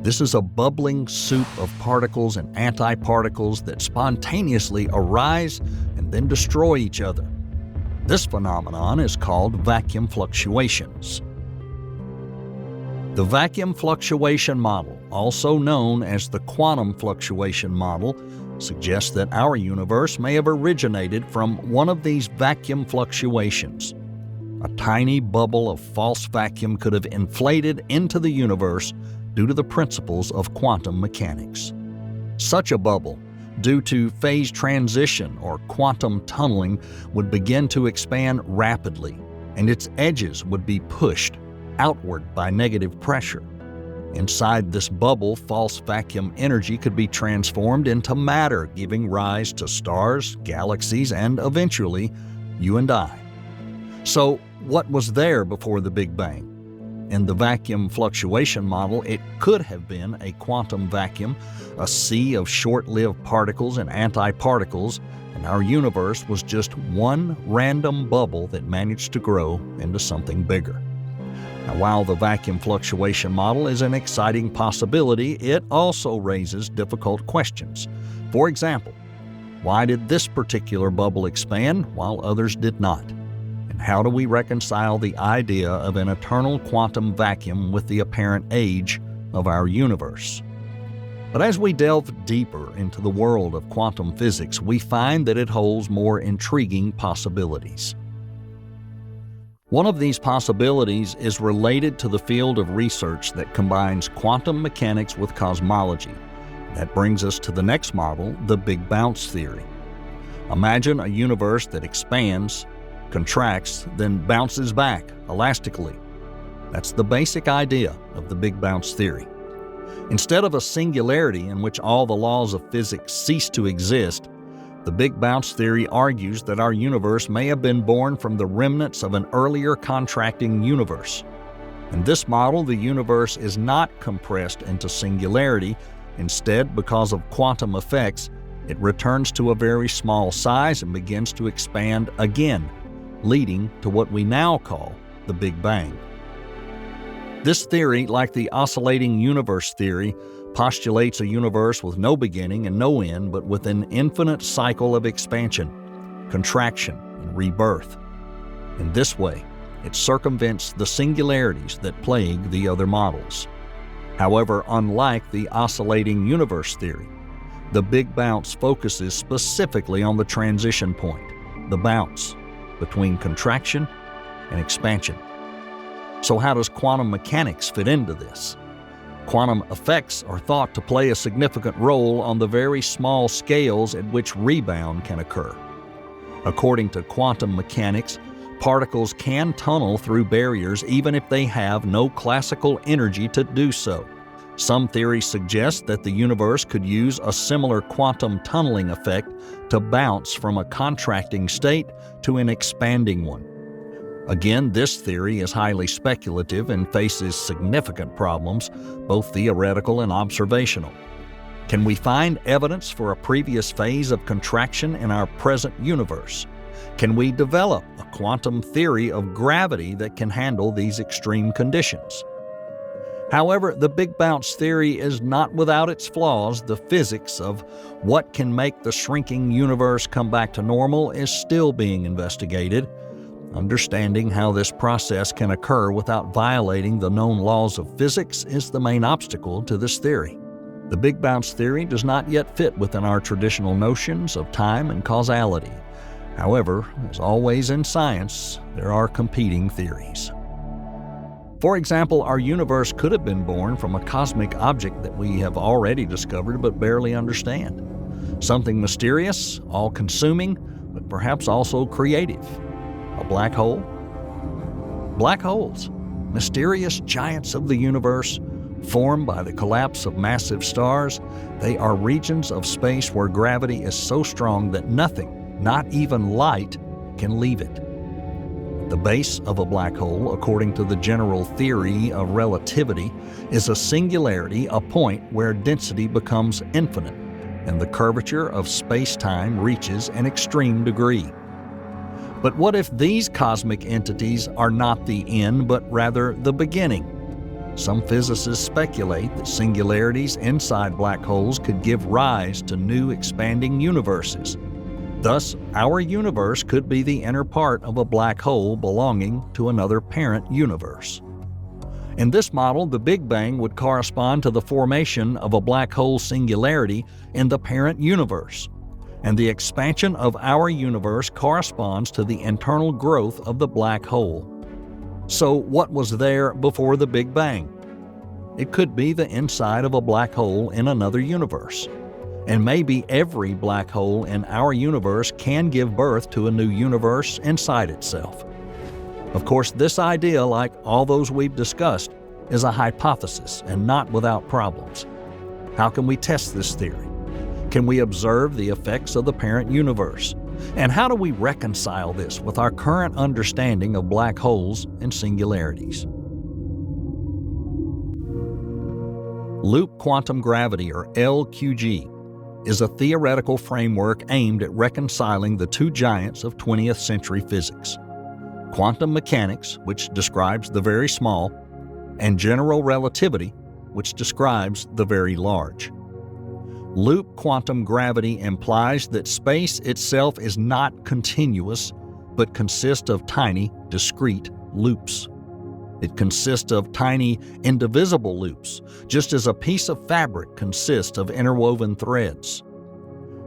This is a bubbling soup of particles and antiparticles that spontaneously arise and then destroy each other. This phenomenon is called vacuum fluctuations. The vacuum fluctuation model, also known as the quantum fluctuation model, suggests that our universe may have originated from one of these vacuum fluctuations. A tiny bubble of false vacuum could have inflated into the universe due to the principles of quantum mechanics. Such a bubble, due to phase transition or quantum tunneling, would begin to expand rapidly, and its edges would be pushed outward by negative pressure. Inside this bubble, false vacuum energy could be transformed into matter, giving rise to stars, galaxies, and eventually, you and I. So, what was there before the Big Bang? In the vacuum fluctuation model, it could have been a quantum vacuum, a sea of short-lived particles and antiparticles, and our universe was just one random bubble that managed to grow into something bigger. Now, while the vacuum fluctuation model is an exciting possibility, it also raises difficult questions. For example, why did this particular bubble expand while others did not? And how do we reconcile the idea of an eternal quantum vacuum with the apparent age of our universe? But as we delve deeper into the world of quantum physics, we find that it holds more intriguing possibilities. One of these possibilities is related to the field of research that combines quantum mechanics with cosmology. That brings us to the next model, the Big Bounce theory. Imagine a universe that expands, contracts, then bounces back elastically. That's the basic idea of the Big Bounce theory. Instead of a singularity in which all the laws of physics cease to exist, the Big Bounce theory argues that our universe may have been born from the remnants of an earlier contracting universe. In this model, the universe is not compressed into singularity. Instead, because of quantum effects, it returns to a very small size and begins to expand again, leading to what we now call the Big Bang. This theory, like the oscillating universe theory, postulates a universe with no beginning and no end, but with an infinite cycle of expansion, contraction, and rebirth. In this way, it circumvents the singularities that plague the other models. However, unlike the oscillating universe theory, the Big Bounce focuses specifically on the transition point, the bounce between contraction and expansion. So how does quantum mechanics fit into this? Quantum effects are thought to play a significant role on the very small scales at which rebound can occur. According to quantum mechanics, particles can tunnel through barriers even if they have no classical energy to do so. Some theories suggest that the universe could use a similar quantum tunneling effect to bounce from a contracting state to an expanding one. Again, this theory is highly speculative and faces significant problems, both theoretical and observational. Can we find evidence for a previous phase of contraction in our present universe? Can we develop a quantum theory of gravity that can handle these extreme conditions? However, the Big Bounce theory is not without its flaws. The physics of what can make the shrinking universe come back to normal is still being investigated. Understanding how this process can occur without violating the known laws of physics is the main obstacle to this theory. The Big Bounce theory does not yet fit within our traditional notions of time and causality. However, as always in science, there are competing theories. For example, our universe could have been born from a cosmic object that we have already discovered but barely understand. Something mysterious, all-consuming, but perhaps also creative. A black hole? Black holes, mysterious giants of the universe, formed by the collapse of massive stars. They are regions of space where gravity is so strong that nothing, not even light, can leave it. At the base of a black hole, according to the general theory of relativity, is a singularity, a point where density becomes infinite. and the curvature of space-time reaches an extreme degree. But what if these cosmic entities are not the end, but rather the beginning? Some physicists speculate that singularities inside black holes could give rise to new expanding universes. Thus, our universe could be the inner part of a black hole belonging to another parent universe. In this model, the Big Bang would correspond to the formation of a black hole singularity in the parent universe, and the expansion of our universe corresponds to the internal growth of the black hole. So, what was there before the Big Bang? It could be the inside of a black hole in another universe. And maybe every black hole in our universe can give birth to a new universe inside itself. Of course, this idea, like all those we've discussed, is a hypothesis and not without problems. How can we test this theory? Can we observe the effects of the parent universe? And how do we reconcile this with our current understanding of black holes and singularities? Loop quantum gravity, or LQG, is a theoretical framework aimed at reconciling the two giants of 20th century physics: quantum mechanics, which describes the very small, and general relativity, which describes the very large. Loop quantum gravity implies that space itself is not continuous, but consists of tiny, discrete loops. It consists of tiny, indivisible loops, just as a piece of fabric consists of interwoven threads.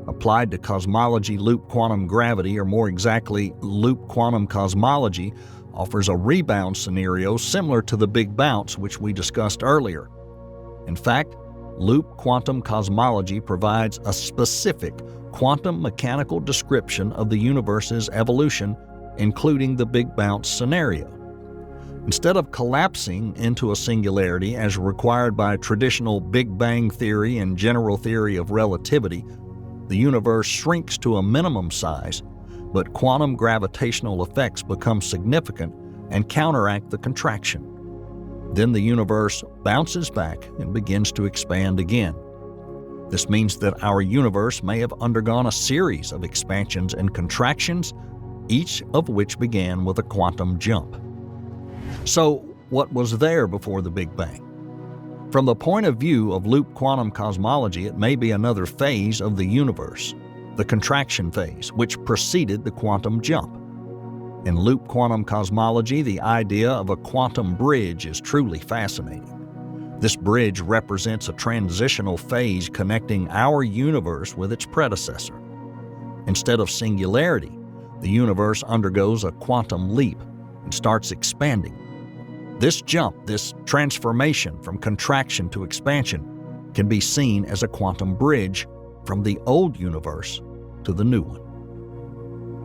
Applied to cosmology, loop quantum gravity, or more exactly, loop quantum cosmology, offers a rebound scenario similar to the Big Bounce, which we discussed earlier. In fact, loop quantum cosmology provides a specific quantum mechanical description of the universe's evolution, including the Big Bounce scenario. Instead of collapsing into a singularity as required by traditional Big Bang theory and general theory of relativity, the universe shrinks to a minimum size, but quantum gravitational effects become significant and counteract the contraction. Then the universe bounces back and begins to expand again. This means that our universe may have undergone a series of expansions and contractions, each of which began with a quantum jump. So, what was there before the Big Bang? From the point of view of loop quantum cosmology, it may be another phase of the universe, the contraction phase, which preceded the quantum jump. In loop quantum cosmology, the idea of a quantum bridge is truly fascinating. This bridge represents a transitional phase connecting our universe with its predecessor. Instead of singularity, the universe undergoes a quantum leap and starts expanding. This jump, this transformation from contraction to expansion, can be seen as a quantum bridge from the old universe to the new one.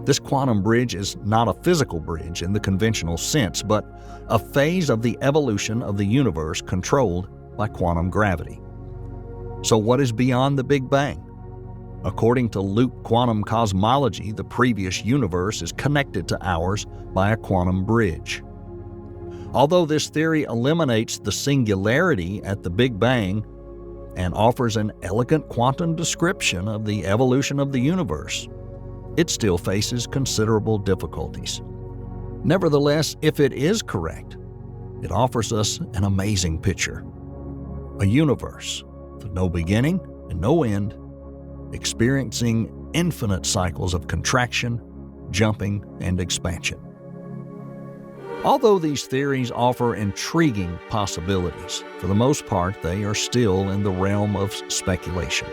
This quantum bridge is not a physical bridge in the conventional sense, but a phase of the evolution of the universe controlled by quantum gravity. So what is beyond the Big Bang? According to loop quantum cosmology, the previous universe is connected to ours by a quantum bridge. Although this theory eliminates the singularity at the Big Bang and offers an elegant quantum description of the evolution of the universe, it still faces considerable difficulties. Nevertheless, if it is correct, it offers us an amazing picture. A universe with no beginning and no end, experiencing infinite cycles of contraction, jumping, and expansion. Although these theories offer intriguing possibilities, for the most part they are still in the realm of speculation.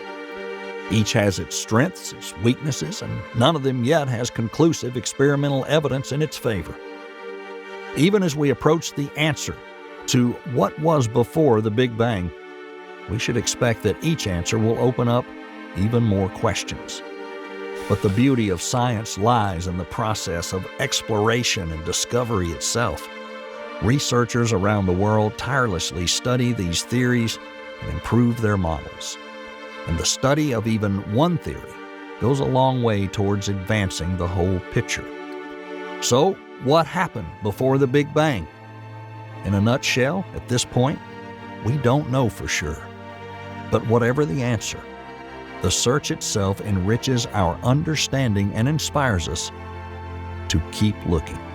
Each has its strengths, its weaknesses, and none of them yet has conclusive experimental evidence in its favor. Even as we approach the answer to what was before the Big Bang, we should expect that each answer will open up even more questions. But the beauty of science lies in the process of exploration and discovery itself. Researchers around the world tirelessly study these theories and improve their models. And the study of even one theory goes a long way towards advancing the whole picture. So, what happened before the Big Bang? In a nutshell, at this point, we don't know for sure. But whatever the answer, The search itself enriches our understanding and inspires us to keep looking.